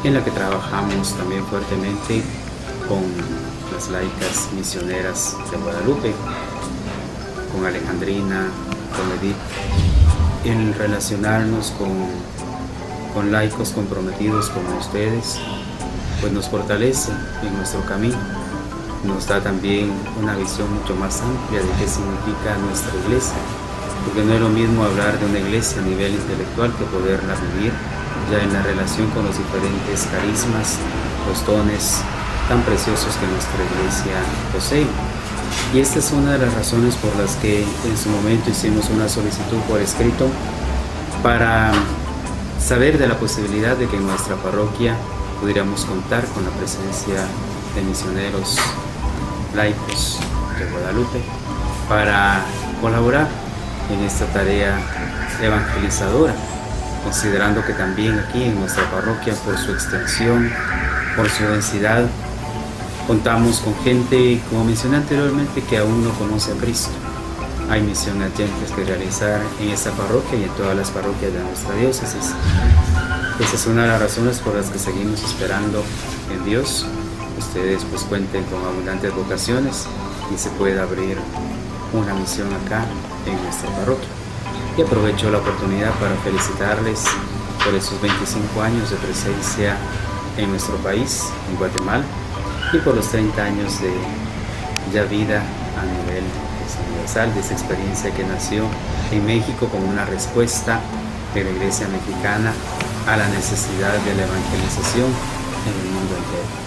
en la que trabajamos también fuertemente con las laicas misioneras de Guadalupe, con Alejandrina, con Edith, en relacionarnos con laicos comprometidos como ustedes, pues nos fortalece en nuestro camino, nos da también una visión mucho más amplia de qué significa nuestra iglesia, porque no es lo mismo hablar de una iglesia a nivel intelectual que poderla vivir ya en la relación con los diferentes carismas, los dones tan preciosos que nuestra iglesia posee. Y esta es una de las razones por las que en su momento hicimos una solicitud por escrito para saber de la posibilidad de que en nuestra parroquia pudiéramos contar con la presencia de misioneros laicos de Guadalupe para colaborar en esta tarea evangelizadora, considerando que también aquí en nuestra parroquia, por su extensión, por su densidad, contamos con gente, como mencioné anteriormente, que aún no conoce a Cristo. Hay misiones urgentes que realizar en esta parroquia y en todas las parroquias de nuestra diócesis. Esa es una de las razones por las que seguimos esperando en Dios. Ustedes pues cuenten con abundantes vocaciones y se pueda abrir una misión acá en nuestra parroquia. Y aprovecho la oportunidad para felicitarles por esos 25 años de presencia en nuestro país, en Guatemala, y por los 30 años de ya vida a nivel universal, de esa experiencia que nació en México como una respuesta de la Iglesia mexicana a la necesidad de la evangelización en el mundo entero.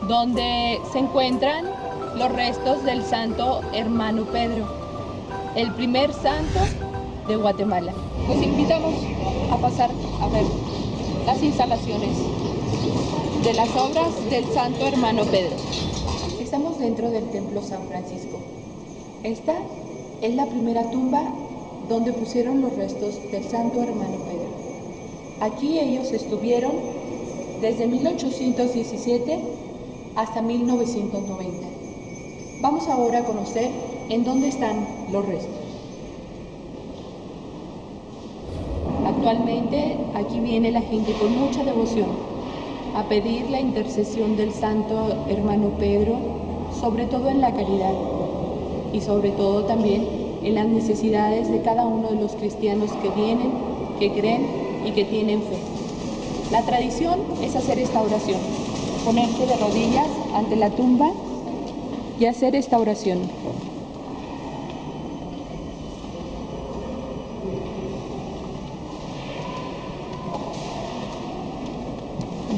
Donde se encuentran los restos del santo hermano Pedro, el primer santo de Guatemala. Los invitamos a pasar a ver las instalaciones de las obras del santo hermano Pedro. Estamos dentro del templo San Francisco. Esta es la primera tumba donde pusieron los restos del santo hermano Pedro. Aquí ellos estuvieron desde 1817 hasta 1990. Vamos ahora a conocer en dónde están los restos. Actualmente aquí viene la gente con mucha devoción a pedir la intercesión del santo hermano Pedro, sobre todo en la caridad y sobre todo también en las necesidades de cada uno de los cristianos que vienen, que creen y que tienen fe. La tradición es hacer esta oración, ponerse de rodillas ante la tumba y hacer esta oración.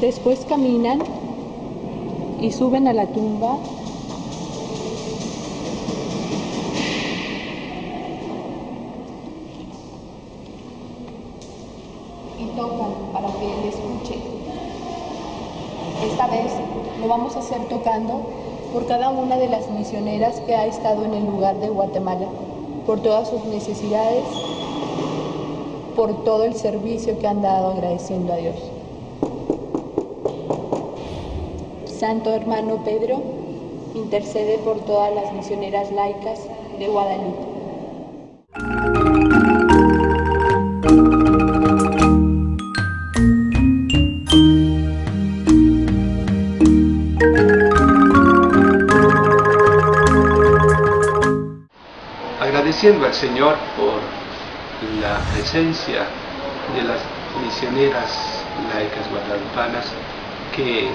Después caminan y suben a la tumba. Y tocan para que él escuche. Esta vez lo vamos a hacer tocando por cada una de las misioneras que ha estado en el lugar de Guatemala, por todas sus necesidades, por todo el servicio que han dado agradeciendo a Dios. Santo hermano Pedro, intercede por todas las misioneras laicas de Guadalupe. agradeciendo al Señor por la presencia de las misioneras laicas guadalupanas que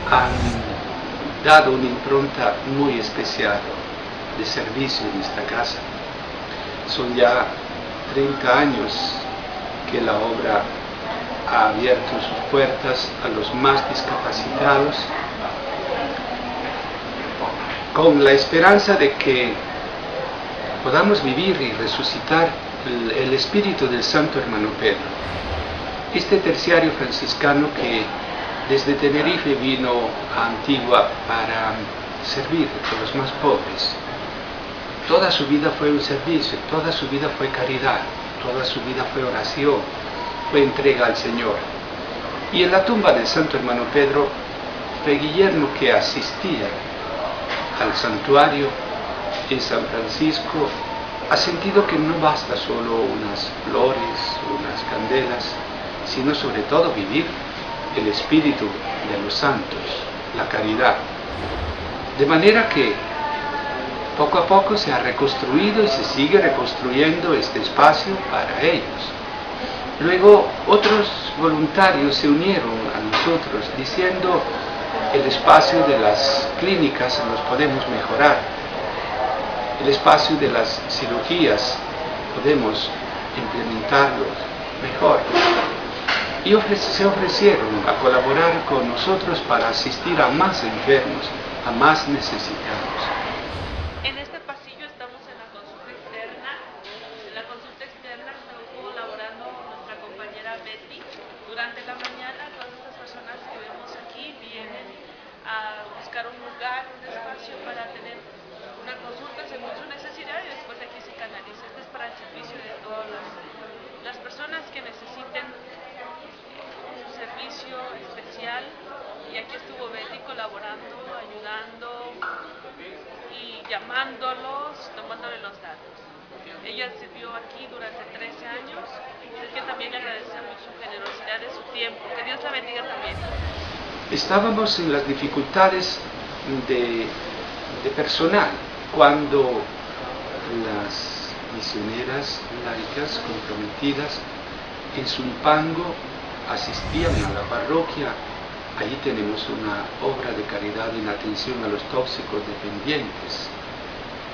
han dado una impronta muy especial de servicio en esta casa. Son ya 30 años que la obra ha abierto sus puertas a los más discapacitados, con la esperanza de que podamos vivir y resucitar el espíritu del Santo Hermano Pedro, este terciario franciscano que desde Tenerife vino a Antigua para servir a los más pobres. Toda su vida fue un servicio, toda su vida fue caridad, toda su vida fue oración, fue entrega al Señor. Y en la tumba del Santo Hermano Pedro, fue Guillermo que asistía al santuario en San Francisco, ha sentido que no basta solo unas flores, unas candelas, sino sobre todo vivir el espíritu de los santos, la caridad. De manera que poco a poco se ha reconstruido y se sigue reconstruyendo este espacio para ellos. Luego otros voluntarios se unieron a nosotros diciendo: el espacio de las clínicas los podemos mejorar, el espacio de las cirugías podemos implementarlos mejor. Y se ofrecieron a colaborar con nosotros para asistir a más enfermos, a más necesitados. En este pasillo estamos en la consulta externa. En la consulta externa estuvo colaborando nuestra compañera Betty. Durante la mañana todas estas personas que vemos aquí vienen a buscar un lugar, un espacio para tener una consulta según su necesidad y después aquí se canaliza. Este es para el servicio de todas las personas que necesiten un servicio especial, y aquí estuvo Betty colaborando, ayudando y llamándolos, tomándole los datos. Ella sirvió aquí durante 13 años, es que también le agradecemos su generosidad de su tiempo. Que Dios la bendiga también. Estábamos en las dificultades de personal cuando las misioneras laicas comprometidas en Zumpango asistían a la parroquia. Allí tenemos una obra de caridad en atención a los tóxicos dependientes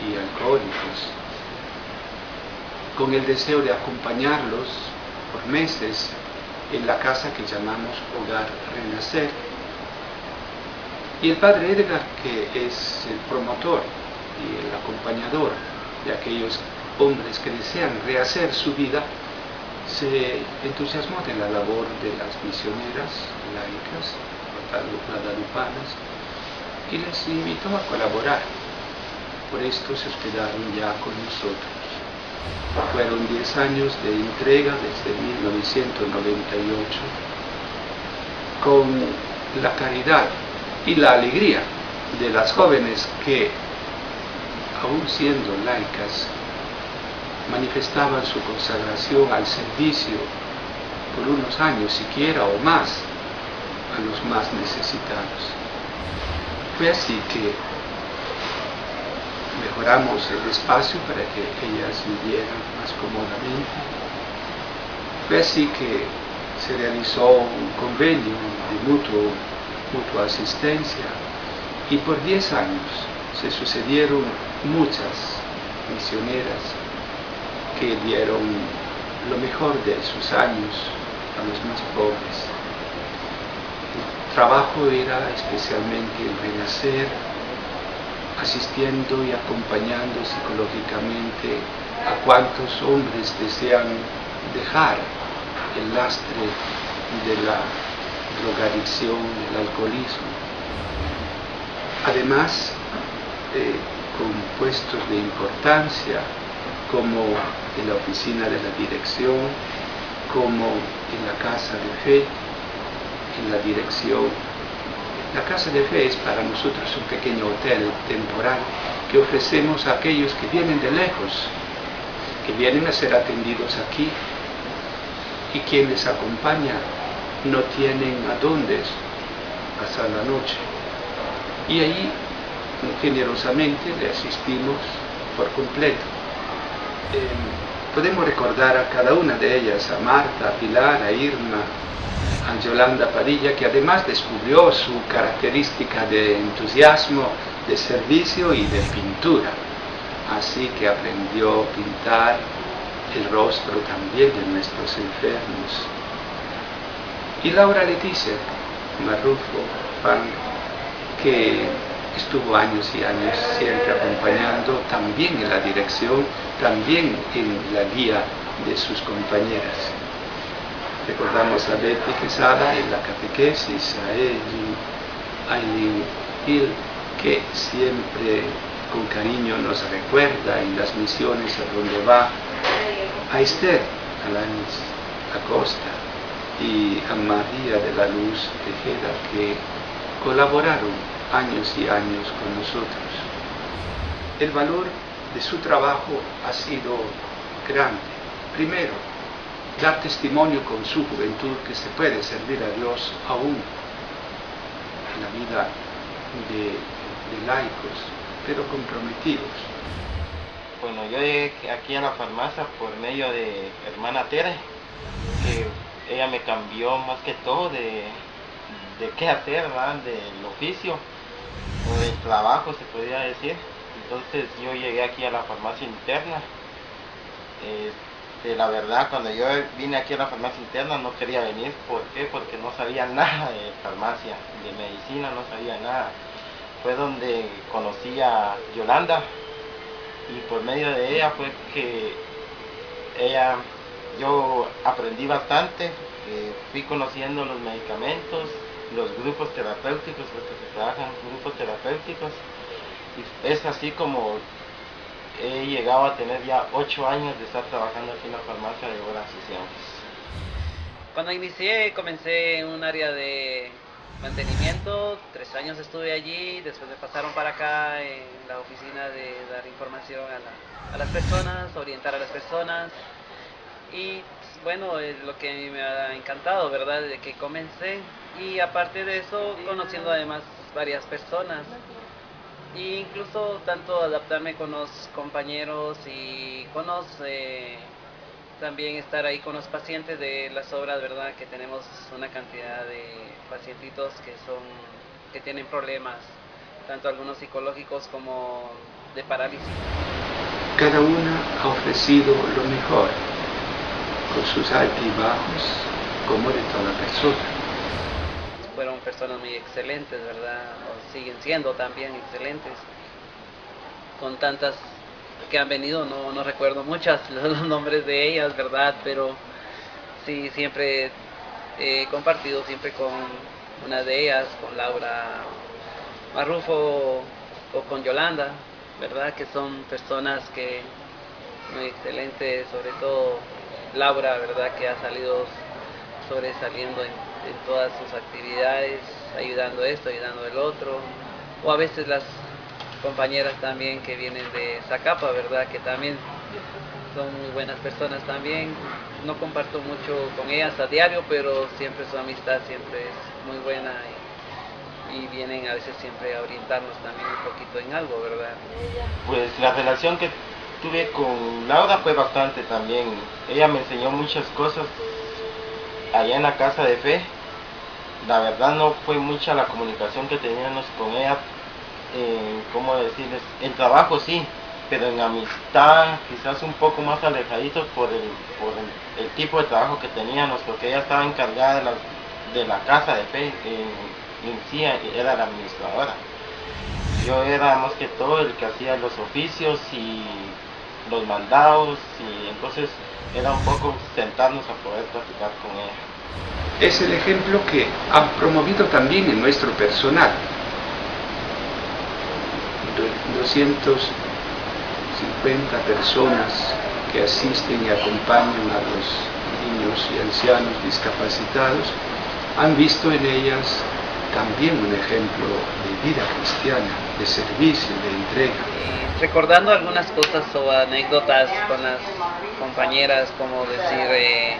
y alcohólicos, con el deseo de acompañarlos por meses en la casa que llamamos Hogar Renacer. Y el padre Edgar, que es el promotor y el acompañador de aquellos hombres que desean rehacer su vida, se entusiasmó de la labor de las misioneras laicas guadalupanas y les invitó a colaborar. Por esto se hospedaron ya con nosotros. Fueron 10 años de entrega desde 1998, con la caridad y la alegría de las jóvenes que, aún siendo laicas, manifestaban su consagración al servicio por unos años siquiera o más a los más necesitados. Fue así que mejoramos el espacio para que ellas vivieran más cómodamente. Fue así que se realizó un convenio de mutua asistencia, y por 10 años se sucedieron muchas misioneras que dieron lo mejor de sus años a los más pobres. El trabajo era especialmente el renacer, asistiendo y acompañando psicológicamente a cuantos hombres desean dejar el lastre de la drogadicción, del alcoholismo. Además, con puestos de importancia como en la oficina de la dirección, como en la casa de fe, en la dirección. La casa de fe es para nosotros un pequeño hotel temporal que ofrecemos a aquellos que vienen de lejos, que vienen a ser atendidos aquí, y quienes acompañan no tienen a dónde pasar la noche. Y ahí generosamente le asistimos por completo. Podemos recordar a cada una de ellas, a Marta, a Pilar, a Irma, a Yolanda Padilla, que además descubrió su característica de entusiasmo, de servicio y de pintura. Así que aprendió a pintar el rostro también de nuestros enfermos. Y Laura Leticia Marrufo, que estuvo años y años siempre acompañando, también en la dirección, también en la guía de sus compañeras. Recordamos a Betty Quesada en la catequesis, a Eileen Hill, que siempre con cariño nos recuerda en las misiones a donde va, a Esther Alanis Acosta y a María de la Luz Tejeda, que colaboraron años y años con nosotros. El valor de su trabajo ha sido grande. Primero, dar testimonio con su juventud que se puede servir a Dios aún en la vida de laicos, pero comprometidos. Bueno, yo llegué aquí a la farmacia por medio de hermana Tere, que ella me cambió más que todo de qué hacer, ¿verdad? Del oficio o del trabajo, se podría decir. Entonces yo llegué aquí a la farmacia interna. La verdad, cuando yo vine aquí a la farmacia interna no quería venir. ¿Por qué? Porque no sabía nada de farmacia, de medicina, no sabía nada. Fue donde conocí a Yolanda y por medio de ella fue que yo aprendí bastante, fui conociendo los medicamentos, los grupos terapéuticos, porque se trabajan grupos terapéuticos, y es así como he llegado a tener ya 8 años de estar trabajando aquí en la farmacia de Obras Sociales. Cuando inicié, comencé en un área de mantenimiento, 3 años estuve allí, después me pasaron para acá en la oficina de dar información a las personas, orientar a las personas, y bueno, es lo que a mí me ha encantado, ¿verdad?, desde que comencé, y aparte de eso, conociendo además varias personas, e incluso tanto adaptarme con los compañeros y con los, también estar ahí con los pacientes de las obras, ¿verdad?, que tenemos una cantidad de pacientitos que tienen problemas, tanto algunos psicológicos como de parálisis. Cada una ha ofrecido lo mejor, con sus altibajos, como de toda persona. Fueron personas muy excelentes, ¿verdad? O siguen siendo también excelentes. Con tantas que han venido, no recuerdo muchas los nombres de ellas, ¿verdad? Pero sí, siempre he compartido siempre con una de ellas, con Laura Marrufo o con Yolanda, ¿verdad? Que son personas que muy excelentes, sobre todo Laura, ¿verdad?, que ha salido sobresaliendo en todas sus actividades, ayudando esto, ayudando el otro, o a veces las compañeras también que vienen de Zacapa, ¿verdad?, que también son muy buenas personas también. No comparto mucho con ellas a diario, pero siempre su amistad siempre es muy buena y vienen a veces siempre a orientarnos también un poquito en algo, ¿verdad? Pues la relación que tuve con Laura fue bastante también. Ella me enseñó muchas cosas allá en la casa de fe. La verdad no fue mucha la comunicación que teníamos con ella, ¿cómo decirles? En trabajo sí, pero en amistad quizás un poco más alejaditos por el tipo de trabajo que teníamos, porque ella estaba encargada de la casa de fe, en sí era la administradora. Yo era más que todo el que hacía los oficios y los mandados, y entonces era un poco sentarnos a poder platicar con ella. Es el ejemplo que han promovido también en nuestro personal. 250 personas que asisten y acompañan a los niños y ancianos discapacitados han visto en ellas también un ejemplo de vida cristiana, de servicio, de entrega. Recordando algunas cosas o anécdotas con las compañeras, como decir,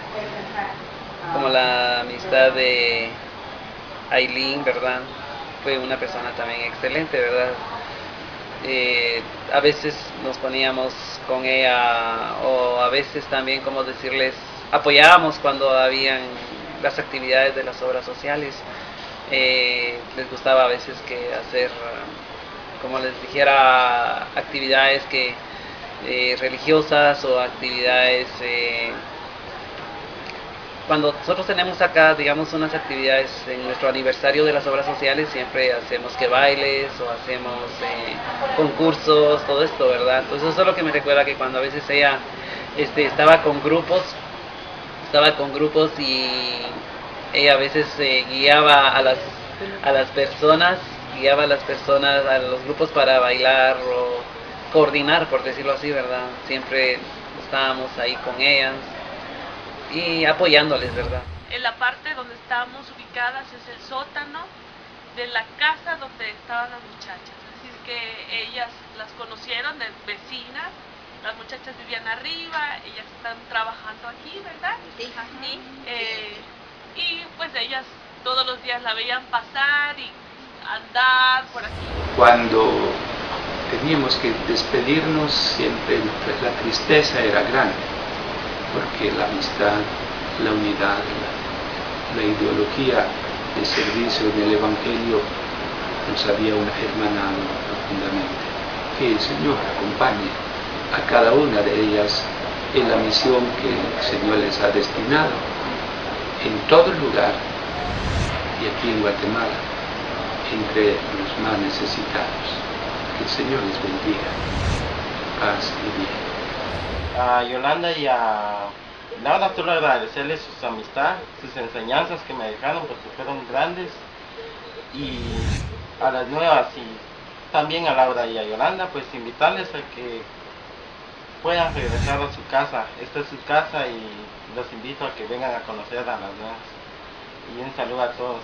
como la amistad de Eileen, ¿verdad? Fue una persona también excelente, ¿verdad? A veces nos poníamos con ella, o a veces también, como decirles, apoyábamos cuando habían las actividades de las obras sociales. Les gustaba a veces que hacer, como les dijera, actividades que religiosas o actividades. Cuando nosotros tenemos acá, digamos, unas actividades en nuestro aniversario de las obras sociales, siempre hacemos que bailes o hacemos concursos, todo esto, ¿verdad? Entonces eso es lo que me recuerda que cuando a veces ella estaba con grupos y ella a veces guiaba a las personas, a los grupos para bailar o coordinar, por decirlo así, ¿verdad? Siempre estábamos ahí con ellas y apoyándoles, ¿verdad? En la parte donde estábamos ubicadas es el sótano de la casa donde estaban las muchachas. Así es que ellas las conocieron de vecinas, las muchachas vivían arriba, ellas están trabajando aquí, ¿verdad? Sí. Y pues ellas todos los días la veían pasar y andar por aquí. Cuando teníamos que despedirnos, siempre la tristeza era grande, porque la amistad, la unidad, la ideología de servicio del Evangelio nos había hermanado profundamente. Que el Señor acompañe a cada una de ellas en la misión que el Señor les ha destinado en todo lugar y aquí en Guatemala, entre los más necesitados. Que el Señor les bendiga. Paz y bien. A Yolanda y a Laura solo agradecerles sus amistades, sus enseñanzas que me dejaron porque fueron grandes, y a las nuevas y también a Laura y a Yolanda pues invitarles a que puedan regresar a su casa. Esta es su casa y los invito a que vengan a conocer a las nuevas. Y un saludo a todos.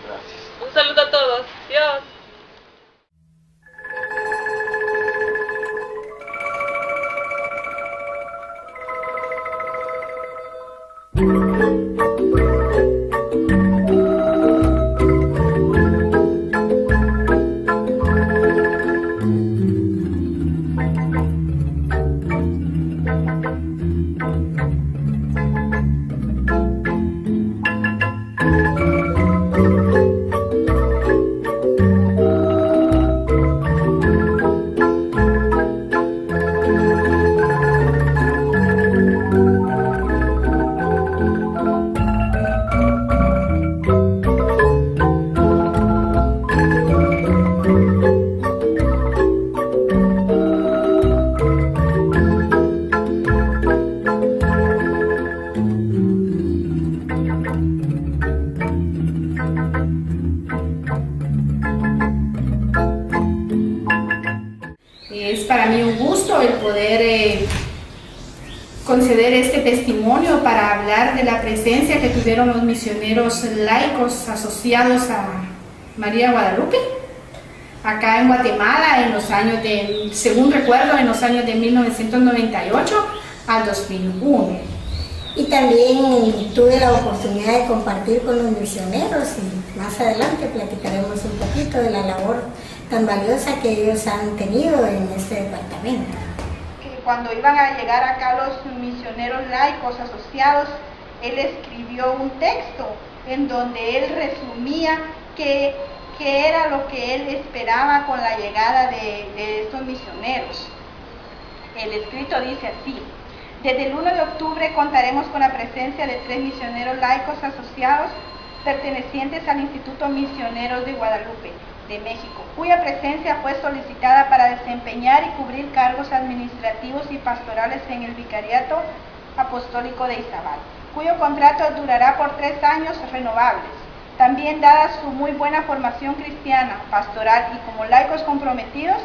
Gracias. Un saludo a todos. Dios. Es para mí un gusto el poder conceder este testimonio para hablar de la presencia que tuvieron los misioneros laicos asociados a María Guadalupe acá en Guatemala en los años de, según recuerdo, en los años de 1998 al 2001. Y también tuve la oportunidad de compartir con los misioneros y más adelante platicaremos un poquito de la labor tan valiosa que ellos han tenido en este departamento. Cuando iban a llegar acá los misioneros laicos asociados, él escribió un texto en donde él resumía qué era lo que él esperaba con la llegada de estos misioneros. El escrito dice así: desde el 1 de octubre contaremos con la presencia de 3 misioneros laicos asociados pertenecientes al Instituto Misioneros de Guadalupe de México, cuya presencia fue solicitada para desempeñar y cubrir cargos administrativos y pastorales en el Vicariato Apostólico de Izabal, cuyo contrato durará por 3 años renovables. También, dada su muy buena formación cristiana, pastoral y como laicos comprometidos,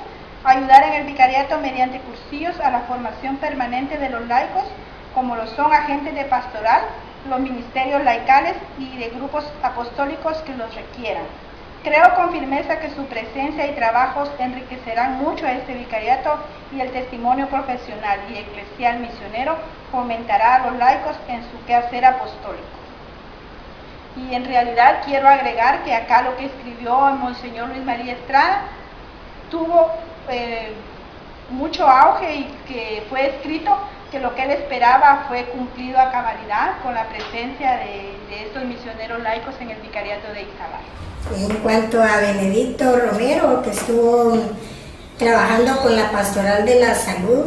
ayudar en el vicariato mediante cursillos a la formación permanente de los laicos, como lo son agentes de pastoral, los ministerios laicales y de grupos apostólicos que los requieran. Creo con firmeza que su presencia y trabajos enriquecerán mucho a este vicariato y el testimonio profesional y eclesial misionero fomentará a los laicos en su quehacer apostólico. Y en realidad quiero agregar que acá lo que escribió el Monseñor Luis María Estrada tuvo mucho auge y que fue escrito que lo que él esperaba fue cumplido a cabalidad con la presencia de estos misioneros laicos en el vicariato de Izabal. En cuanto a Benedicto Romero, que estuvo trabajando con la Pastoral de la Salud,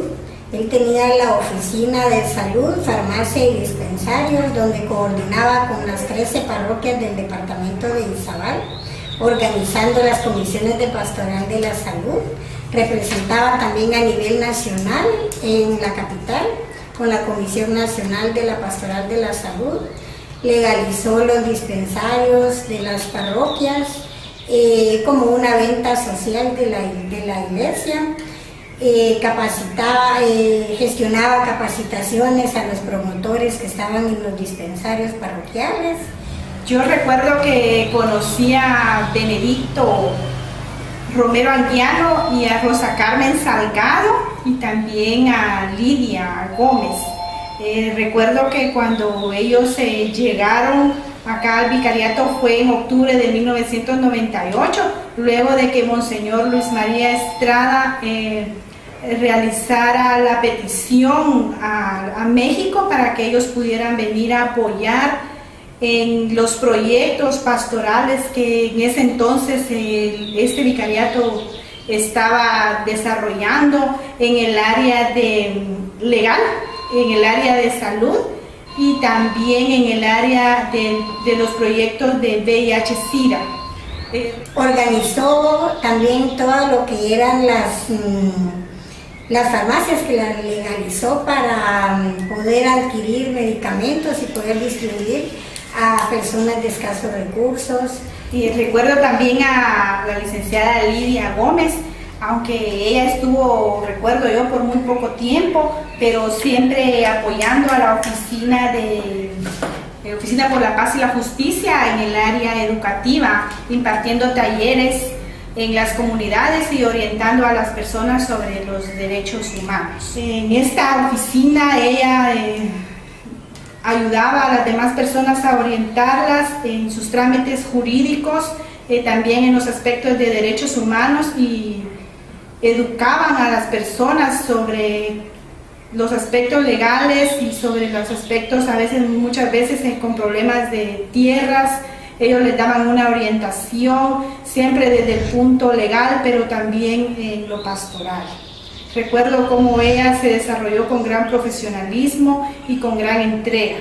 él tenía la oficina de salud, farmacia y dispensarios, donde coordinaba con las 13 parroquias del departamento de Izabal, organizando las comisiones de Pastoral de la Salud. Representaba también a nivel nacional en la capital con la Comisión Nacional de la Pastoral de la Salud. Legalizó los dispensarios de las parroquias como una venta social de la iglesia. Gestionaba capacitaciones a los promotores que estaban en los dispensarios parroquiales. Yo recuerdo que conocí a Benedicto Romero Anguiano y a Rosa Carmen Salgado y también a Lidia Gómez. Recuerdo que cuando ellos llegaron acá al vicariato fue en octubre de 1998, luego de que Monseñor Luis María Estrada realizara la petición a México para que ellos pudieran venir a apoyar en los proyectos pastorales que en ese entonces este vicariato estaba desarrollando en el área legal, en el área de salud y también en el área de los proyectos de VIH-Sida. Organizó también todo lo que eran las farmacias, que las legalizó para poder adquirir medicamentos y poder distribuir a personas de escasos recursos. Y recuerdo también a la licenciada Lidia Gómez, aunque ella estuvo, recuerdo yo, por muy poco tiempo, pero siempre apoyando a la Oficina por la Paz y la Justicia en el área educativa, impartiendo talleres en las comunidades y orientando a las personas sobre los derechos humanos. En esta oficina ella ayudaba a las demás personas a orientarlas en sus trámites jurídicos, también en los aspectos de derechos humanos, y educaban a las personas sobre los aspectos legales y sobre los aspectos muchas veces con problemas de tierras. Ellos les daban una orientación siempre desde el punto legal, pero también en lo pastoral. Recuerdo cómo ella se desarrolló con gran profesionalismo y con gran entrega.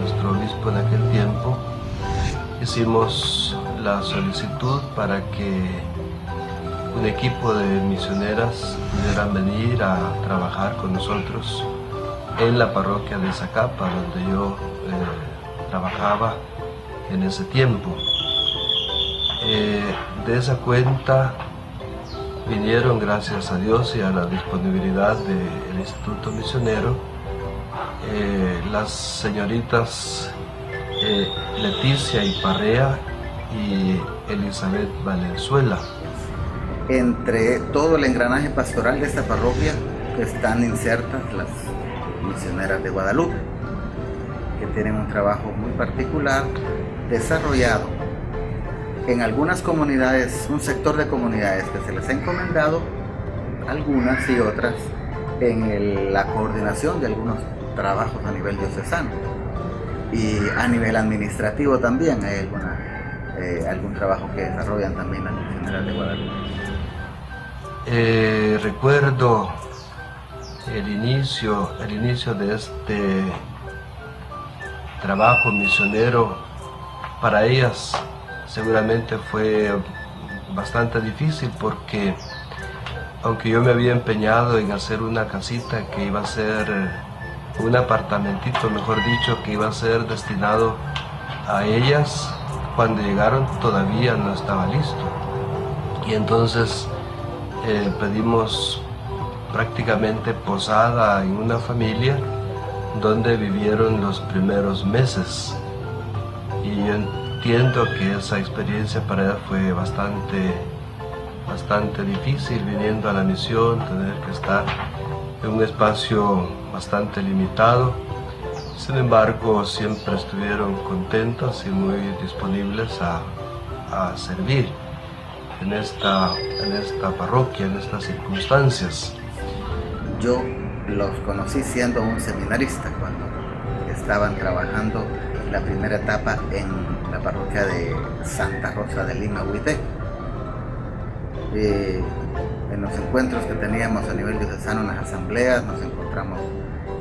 Nuestro obispo en aquel tiempo, hicimos la solicitud para que un equipo de misioneras pudieran venir a trabajar con nosotros en la parroquia de Zacapa, donde yo trabajaba en ese tiempo. De esa cuenta vinieron, gracias a Dios y a la disponibilidad del Instituto Misionero, las señoritas Leticia Iparrea y Elizabeth Valenzuela. Entre todo el engranaje pastoral de esta parroquia están insertas las misioneras de Guadalupe, que tienen un trabajo muy particular desarrollado en algunas comunidades, un sector de comunidades que se les ha encomendado, algunas y otras en la coordinación de algunos trabajos a nivel diocesano y a nivel administrativo también hay algún trabajo que desarrollan también las misioneras de Guadalupe. Recuerdo el inicio de este trabajo misionero. Para ellas seguramente fue bastante difícil, porque aunque yo me había empeñado en hacer una casita que iba a ser un apartamentito, mejor dicho, que iba a ser destinado a ellas, cuando llegaron todavía no estaba listo. Y entonces pedimos prácticamente posada en una familia donde vivieron los primeros meses. Y yo entiendo que esa experiencia para ella fue bastante difícil, viniendo a la misión, tener que estar en un espacio bastante limitado. Sin embargo, siempre estuvieron contentos y muy disponibles a servir en esta parroquia, en estas circunstancias. Yo los conocí siendo un seminarista cuando estaban trabajando la primera etapa en la parroquia de Santa Rosa de Lima, Huité. En los encuentros que teníamos a nivel diocesano, en las asambleas, nos encontramos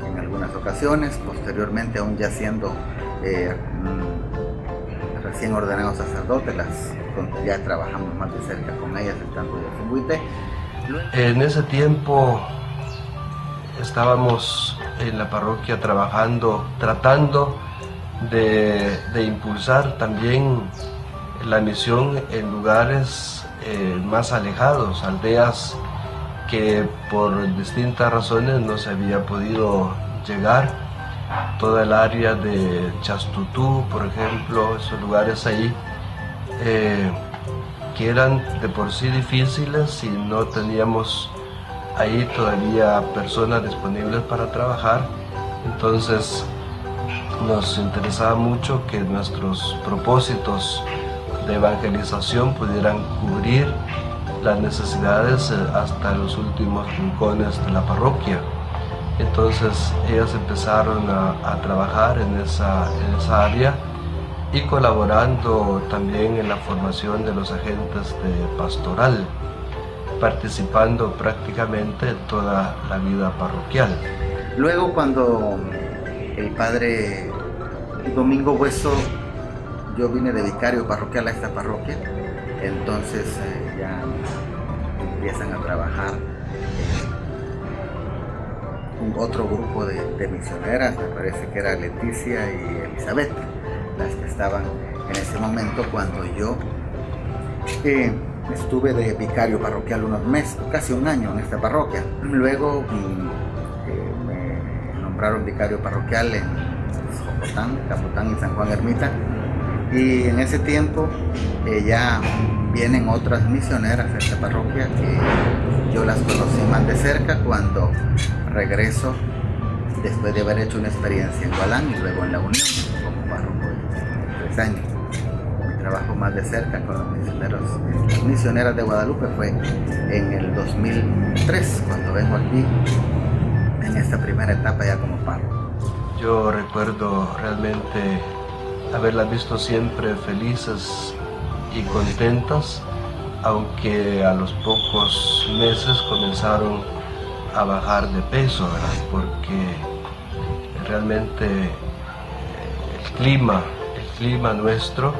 en algunas ocasiones. Posteriormente, aún ya siendo recién ordenados sacerdotes, ya trabajamos más de cerca con ellas, estando en Huité. En ese tiempo estábamos en la parroquia trabajando, tratando de impulsar también la misión en lugares más alejados, aldeas que por distintas razones no se había podido llegar. Toda el área de Chastutú, por ejemplo, esos lugares ahí que eran de por sí difíciles y no teníamos ahí todavía personas disponibles para trabajar. Entonces nos interesaba mucho que nuestros propósitos de evangelización pudieran cubrir las necesidades hasta los últimos rincones de la parroquia. Entonces ellas empezaron a trabajar en esa área y colaborando también en la formación de los agentes de pastoral, participando prácticamente en toda la vida parroquial. Luego, cuando el padre Domingo Bueso, yo vine de vicario parroquial a esta parroquia, entonces ya empiezan a trabajar otro grupo de misioneras, me parece que era Leticia y Elizabeth, las que estaban en ese momento cuando yo estuve de vicario parroquial unos meses, casi un año en esta parroquia. Luego me nombraron vicario parroquial en Capotán y San Juan Ermita, y en ese tiempo ya vienen otras misioneras a esta parroquia que yo las conocí más de cerca cuando regreso después de haber hecho una experiencia en Gualán y luego en La Unión como párroco de 3 años. Mi trabajo más de cerca con las misioneras de Guadalupe fue en el 2003, cuando vengo aquí en esta primera etapa ya como párroco. Yo recuerdo realmente haberlas visto siempre felices y contentas, aunque a los pocos meses comenzaron a bajar de peso, ¿verdad? Porque realmente el clima nuestro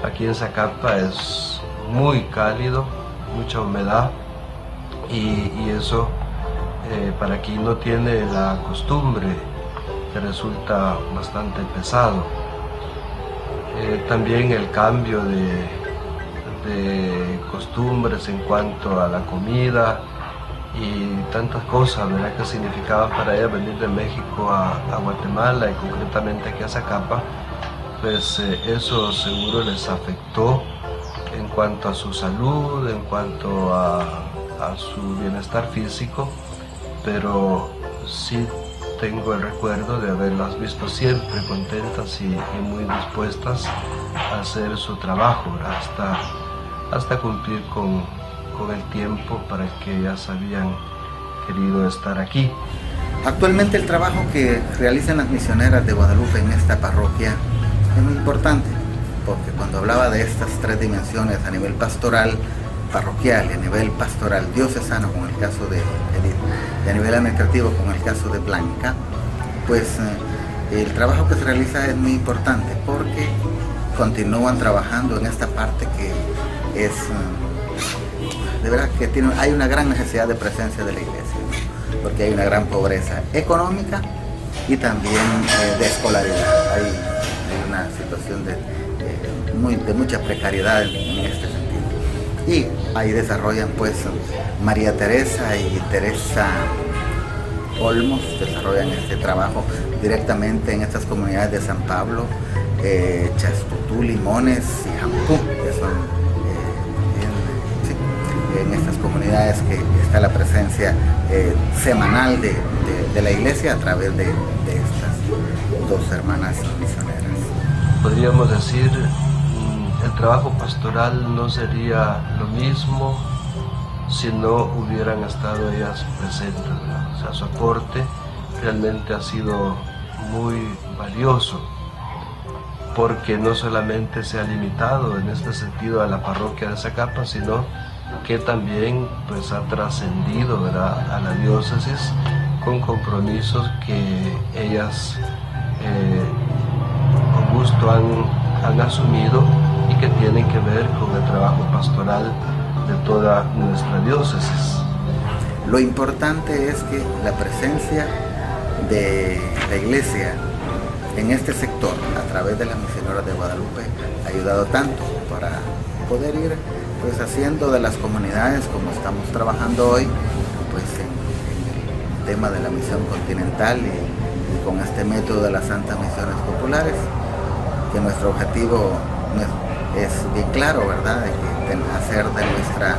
aquí en Zacapa es muy cálido, mucha humedad, y eso para quien no tiene la costumbre te resulta bastante pesado. También el cambio de costumbres en cuanto a la comida y tantas cosas, ¿verdad?, que significaba para ella venir de México a Guatemala y concretamente aquí a Zacapa, pues eso seguro les afectó en cuanto a su salud, en cuanto a su bienestar físico, pero sí tengo el recuerdo de haberlas visto siempre contentas y muy dispuestas a hacer su trabajo, hasta cumplir con el tiempo para que ellas habían querido estar aquí. Actualmente el trabajo que realizan las misioneras de Guadalupe en esta parroquia es muy importante, porque cuando hablaba de estas 3 dimensiones a nivel pastoral parroquial y a nivel pastoral diocesano, como el caso de Edith, y a nivel administrativo, como el caso de Blanca, pues el trabajo que se realiza es muy importante porque continúan trabajando en esta parte que es de verdad que hay una gran necesidad de presencia de la iglesia, ¿no? Porque hay una gran pobreza económica y también de escolaridad. Hay una situación de mucha precariedad en este sentido. Y ahí desarrollan pues María Teresa y Teresa Olmos, desarrollan este trabajo directamente en estas comunidades de San Pablo, Chastutú, Limones y Jampú, que son en estas comunidades que está la presencia semanal de la iglesia a través de estas dos hermanas misioneras. Podríamos decir, el trabajo pastoral no sería lo mismo si no hubieran estado ellas presentes, ¿verdad? O sea, su aporte realmente ha sido muy valioso, porque no solamente se ha limitado en este sentido a la parroquia de Zacapa, sino que también pues ha trascendido, ¿verdad?, a la diócesis con compromisos que ellas con gusto han asumido y que tienen que ver con el trabajo pastoral de toda nuestra diócesis. Lo importante es que la presencia de la iglesia en este sector a través de las misioneras de Guadalupe ha ayudado tanto para poder ir pues haciendo de las comunidades, como estamos trabajando hoy, pues en el tema de la misión continental y con este método de las santas misiones populares, que nuestro objetivo es bien claro, ¿verdad?, de hacer de nuestra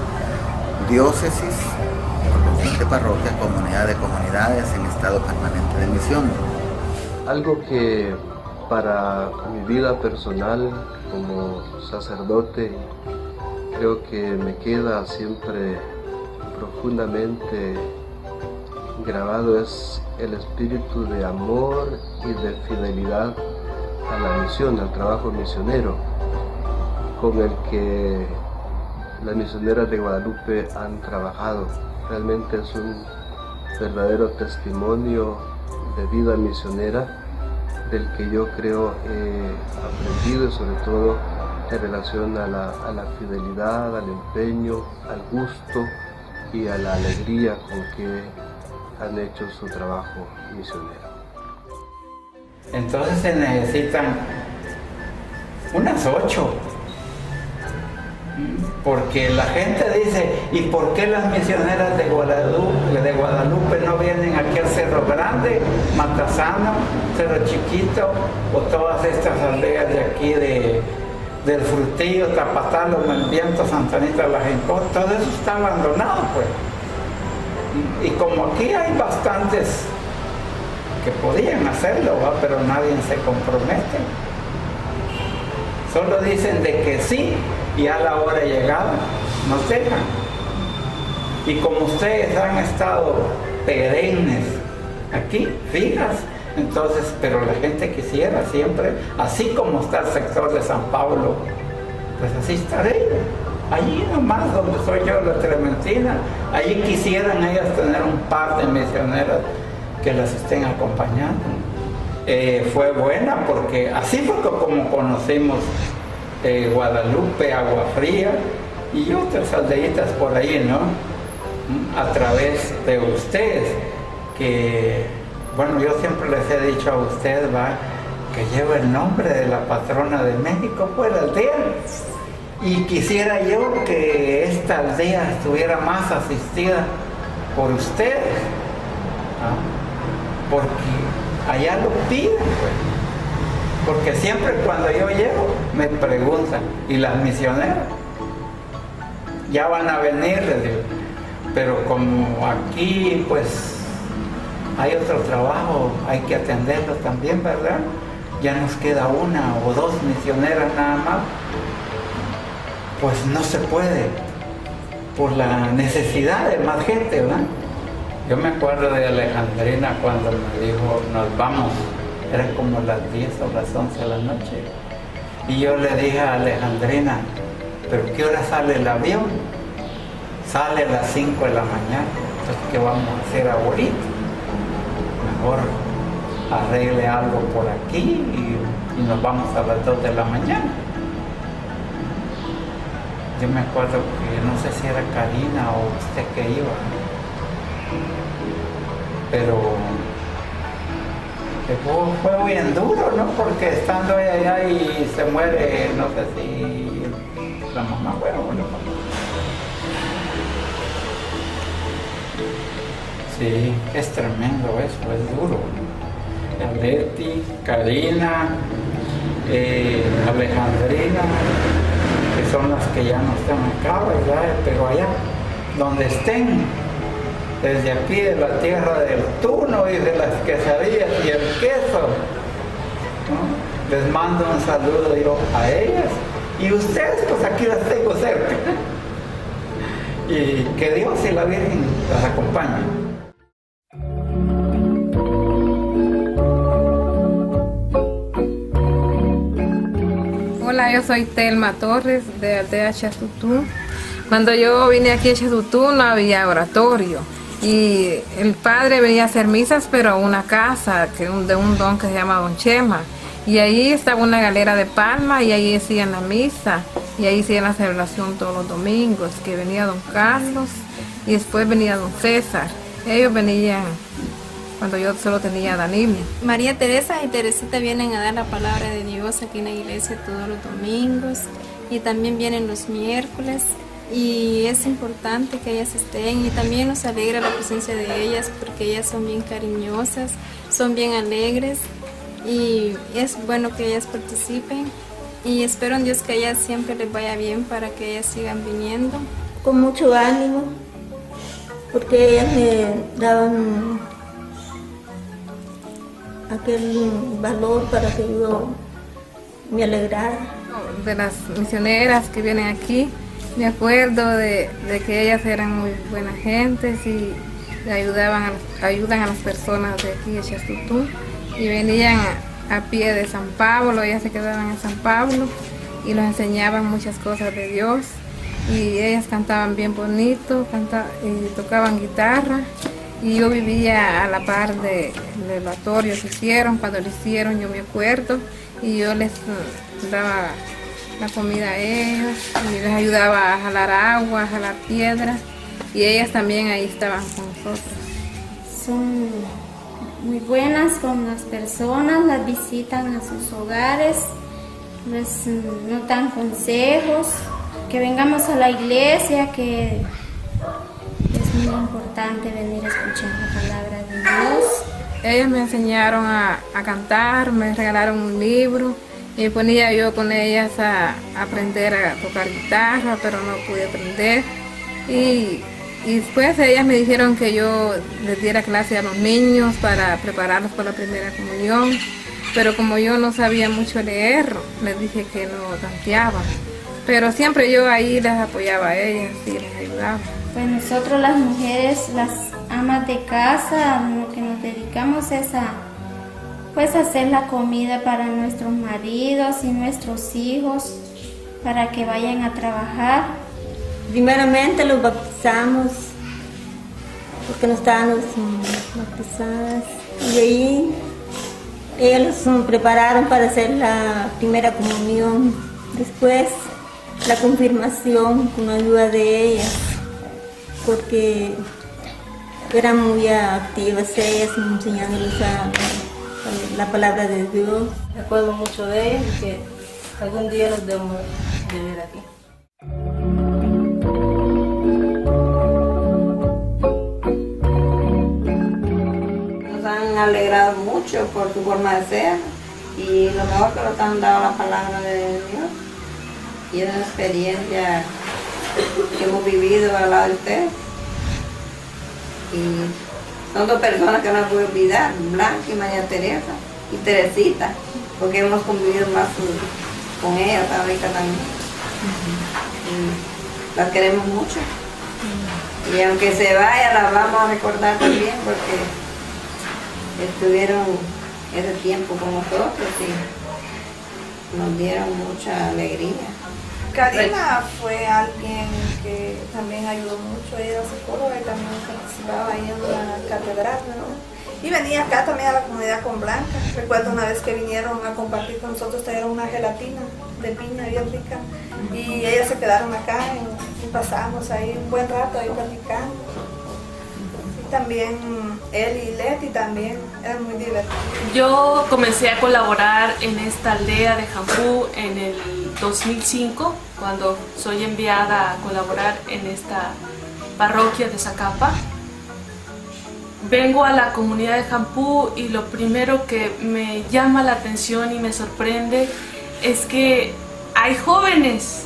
diócesis, de parroquia, comunidad de comunidades en estado permanente de misión. Algo que para mi vida personal como sacerdote creo que me queda siempre profundamente grabado es el espíritu de amor y de fidelidad a la misión, al trabajo misionero, con el que las misioneras de Guadalupe han trabajado. Realmente es un verdadero testimonio de vida misionera del que yo creo he aprendido, y sobre todo en relación a la fidelidad, al empeño, al gusto y a la alegría con que han hecho su trabajo misionero. Entonces se necesitan unas 8, porque la gente dice, ¿y por qué las misioneras de Guadalupe no vienen aquí al Cerro Grande, Matasano, Cerro Chiquito, o todas estas aldeas de aquí del Frutillo, Tapatalo, Melviento, Santa Anita, La Jincó? Todo eso está abandonado, pues. Y como aquí hay bastantes que podían hacerlo, ¿va?, pero nadie se compromete. Solo dicen de que sí, y a la hora llegada nos dejan. Y como ustedes han estado perennes aquí, fijas, entonces, pero la gente quisiera siempre, así como está el sector de San Pablo, pues así estaré. Allí nomás donde soy yo, la Trementina, allí quisieran ellas tener un par de misioneras que las estén acompañando. Fue buena porque así fue como conocimos Guadalupe, Agua Fría y otras aldeitas por ahí, ¿no? A través de ustedes, que, bueno, yo siempre les he dicho a ustedes, ¿va?, que lleva el nombre de la patrona de México, pues la aldea. Y quisiera yo que esta aldea estuviera más asistida por ustedes, ¿no?, porque allá lo piden, pues. Porque siempre cuando yo llego me preguntan, ¿y las misioneras? Ya van a venir, les digo. Pero como aquí pues hay otro trabajo, hay que atenderlo también, ¿verdad? Ya nos queda 1 o 2 misioneras nada más. Pues no se puede, por la necesidad de más gente, ¿verdad? Yo me acuerdo de Alejandrina cuando me dijo, nos vamos. Eran como las 10 o las 11 de la noche. Y yo le dije a Alejandrina, ¿pero qué hora sale el avión? Sale a las 5 de la mañana. Entonces, ¿qué vamos a hacer ahorita? Mejor arregle algo por aquí y nos vamos a las 2 de la mañana. Yo me acuerdo que no sé si era Karina o usted que iba, pero fue bien duro, ¿no? porque estando ella allá y se muere, no sé si la mamá fue o la mamá. Sí, es tremendo eso, es duro. Leti, Karina, Alejandrina, que son las que ya no están acá, ¿verdad? Pero allá, donde estén, desde aquí de la tierra del tuno y de las quesadillas y el queso, ¿no? Les mando un saludo yo a ellas y ustedes, pues aquí las tengo cerca. Y que Dios y la Virgen las acompañen. Hola, yo soy Telma Torres de Aldea Chasutú. Cuando yo vine aquí a Chasutú no había oratorio y el padre venía a hacer misas, pero a una casa de un don que se llama Don Chema, y ahí estaba una galera de palma y ahí hacían la misa y ahí hacían la celebración todos los domingos, que venía Don Carlos y después venía Don César. Ellos venían cuando yo solo tenía a Danilo. María Teresa y Teresita vienen a dar la palabra de Dios aquí en la iglesia todos los domingos y también vienen los miércoles, y es importante que ellas estén, y también nos alegra la presencia de ellas porque ellas son bien cariñosas, son bien alegres, y es bueno que ellas participen, y espero en Dios que a ellas siempre les vaya bien para que ellas sigan viniendo. Con mucho ánimo, porque ellas me daban aquel valor para que yo me alegrara. De las misioneras que vienen aquí, me acuerdo de que ellas eran muy buenas gentes y ayudan a las personas de aquí de Chasutú, y venían a pie de San Pablo, ellas se quedaban en San Pablo y nos enseñaban muchas cosas de Dios, y ellas cantaban bien bonito, y tocaban guitarra. Y yo vivía a la par del oratorio que hicieron. Cuando lo hicieron yo me acuerdo y yo les daba la comida a ellos y les ayudaba a jalar agua, a jalar piedras, y ellas también ahí estaban con nosotros. Son muy buenas con las personas, las visitan a sus hogares, les nos dan consejos, que vengamos a la iglesia, que es muy importante venir a escuchar la palabra de Dios. Ellas me enseñaron a cantar, me regalaron un libro y ponía yo con ellas a aprender a tocar guitarra, pero no pude aprender. Y después ellas me dijeron que yo les diera clase a los niños para prepararlos para la primera comunión, pero como yo no sabía mucho leer, les dije que no tanteaba. Pero siempre yo ahí les apoyaba a ellas y les ayudaba. Pues nosotros las mujeres, las amas de casa, lo que nos dedicamos es a hacer la comida para nuestros maridos y nuestros hijos, para que vayan a trabajar. Primeramente los bautizamos, porque no estaban bautizadas, y ahí ellos los prepararon para hacer la primera comunión. Después la confirmación con ayuda de ellas, porque eran muy activas ellas, enseñándoles la palabra de Dios. Recuerdo mucho de ellas y que algún día los debemos de ver aquí. Nos han alegrado mucho por su forma de ser, y lo mejor que nos han dado la palabra de Dios, y es una experiencia que hemos vivido al lado de ustedes. Y son dos personas que no me puedo olvidar, Blanca y María Teresa, y Teresita, porque hemos convivido más con ellas ahorita también. Y las queremos mucho. Y aunque se vaya, las vamos a recordar también, porque estuvieron ese tiempo con nosotros y nos dieron mucha alegría. Karina fue alguien que también ayudó mucho, ella era psicóloga y también participaba ahí en la catedral, ¿no? Y venía acá también a la comunidad con Blanca. Recuerdo una vez que vinieron a compartir con nosotros, trajeron una gelatina de piña bien rica, y ellas se quedaron acá y pasamos ahí un buen rato ahí platicando. Y también Él y Leti también, era muy divertido. Yo comencé a colaborar en esta aldea de Jampú en el 2005, cuando soy enviada a colaborar en esta parroquia de Zacapa. Vengo a la comunidad de Jampú y lo primero que me llama la atención y me sorprende es que hay jóvenes.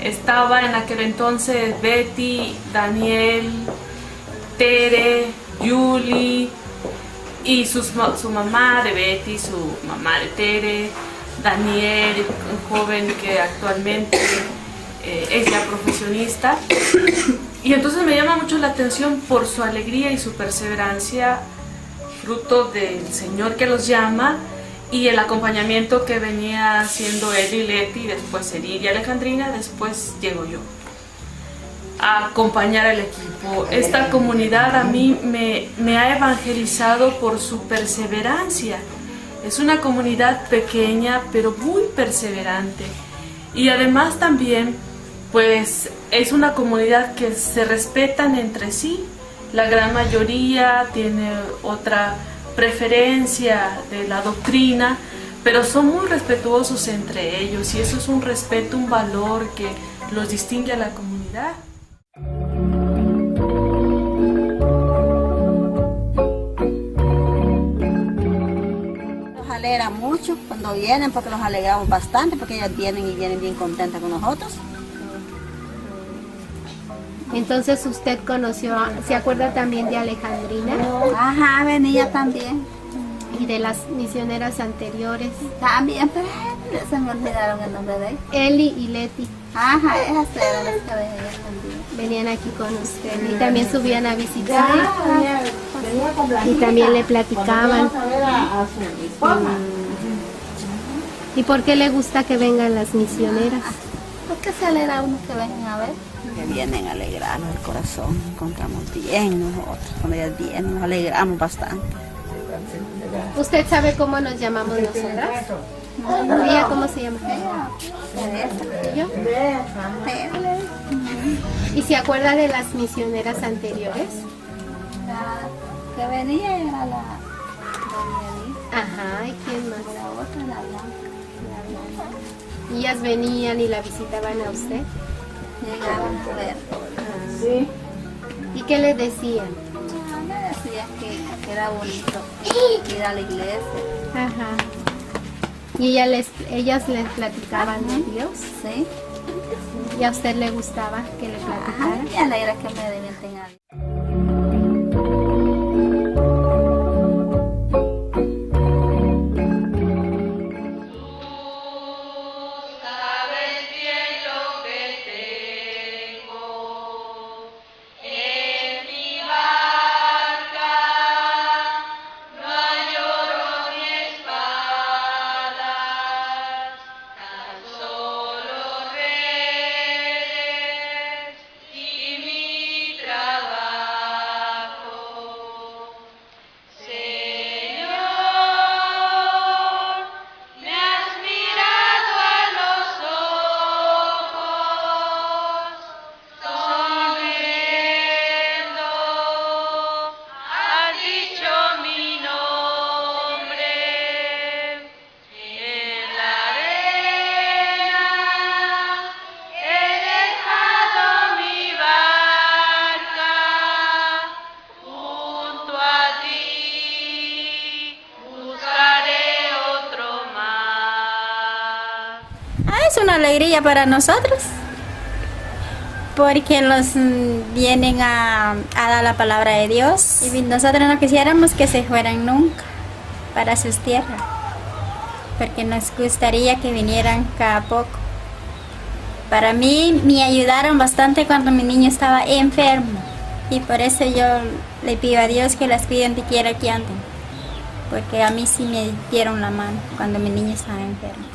Estaba en aquel entonces Betty, Daniel, Tere, Yuli y su mamá de Betty, su mamá de Tere, Daniel, un joven que actualmente es ya profesionista. Y entonces me llama mucho la atención por su alegría y su perseverancia, fruto del Señor que los llama, y el acompañamiento que venía haciendo él y Leti, después Edith y Alejandrina, después llego yo a acompañar al equipo. Esta comunidad a mí me ha evangelizado por su perseverancia. Es una comunidad pequeña pero muy perseverante, y además también pues es una comunidad que se respetan entre sí. La gran mayoría tiene otra preferencia de la doctrina, pero son muy respetuosos entre ellos, y eso es un respeto, un valor que los distingue a la comunidad. Nos alegra mucho cuando vienen, porque los alegramos bastante, porque ellas vienen y vienen bien contentas con nosotros. Entonces usted conoció, ¿se acuerda también de Alejandrina? Ajá, venía también. ¿Y de las misioneras anteriores? También, pero se me olvidaron el nombre de ellas. Eli y Leti. Ajá, esas eran las que venían también. Venían aquí con usted y también subían a visitar. Y también le platicaban. ¿Y por qué le gusta que vengan las misioneras? Porque se alegra uno que vengan a ver. Que vienen a alegrarnos el corazón, encontramos bien nosotros. Cuando ellas vienen nos alegramos bastante. ¿Usted sabe cómo nos llamamos nosotras? ¿Ella cómo se llama? ¿Y yo? ¿Y se acuerda de las misioneras anteriores? La que venía era la... Ajá, ¿y quién más? La otra, la blanca. ¿Y ellas venían y la visitaban a usted? Llegaban a ver. Sí. ¿Y qué le decían? Me decían que era bonito ir a la iglesia. Ajá. ¿Y ellas les platicaban de Dios? Sí. ¿Y a usted le gustaba que le platicaran? Y alegra que me alimenten a Dios. Es una alegría para nosotros, porque nos vienen a dar la palabra de Dios, y nosotros no quisiéramos que se fueran nunca para sus tierras, porque nos gustaría que vinieran cada poco. Para mí me ayudaron bastante cuando mi niño estaba enfermo, y por eso yo le pido a Dios que las cuide donde quiera que anden, porque a mí sí me dieron la mano cuando mi niño estaba enfermo.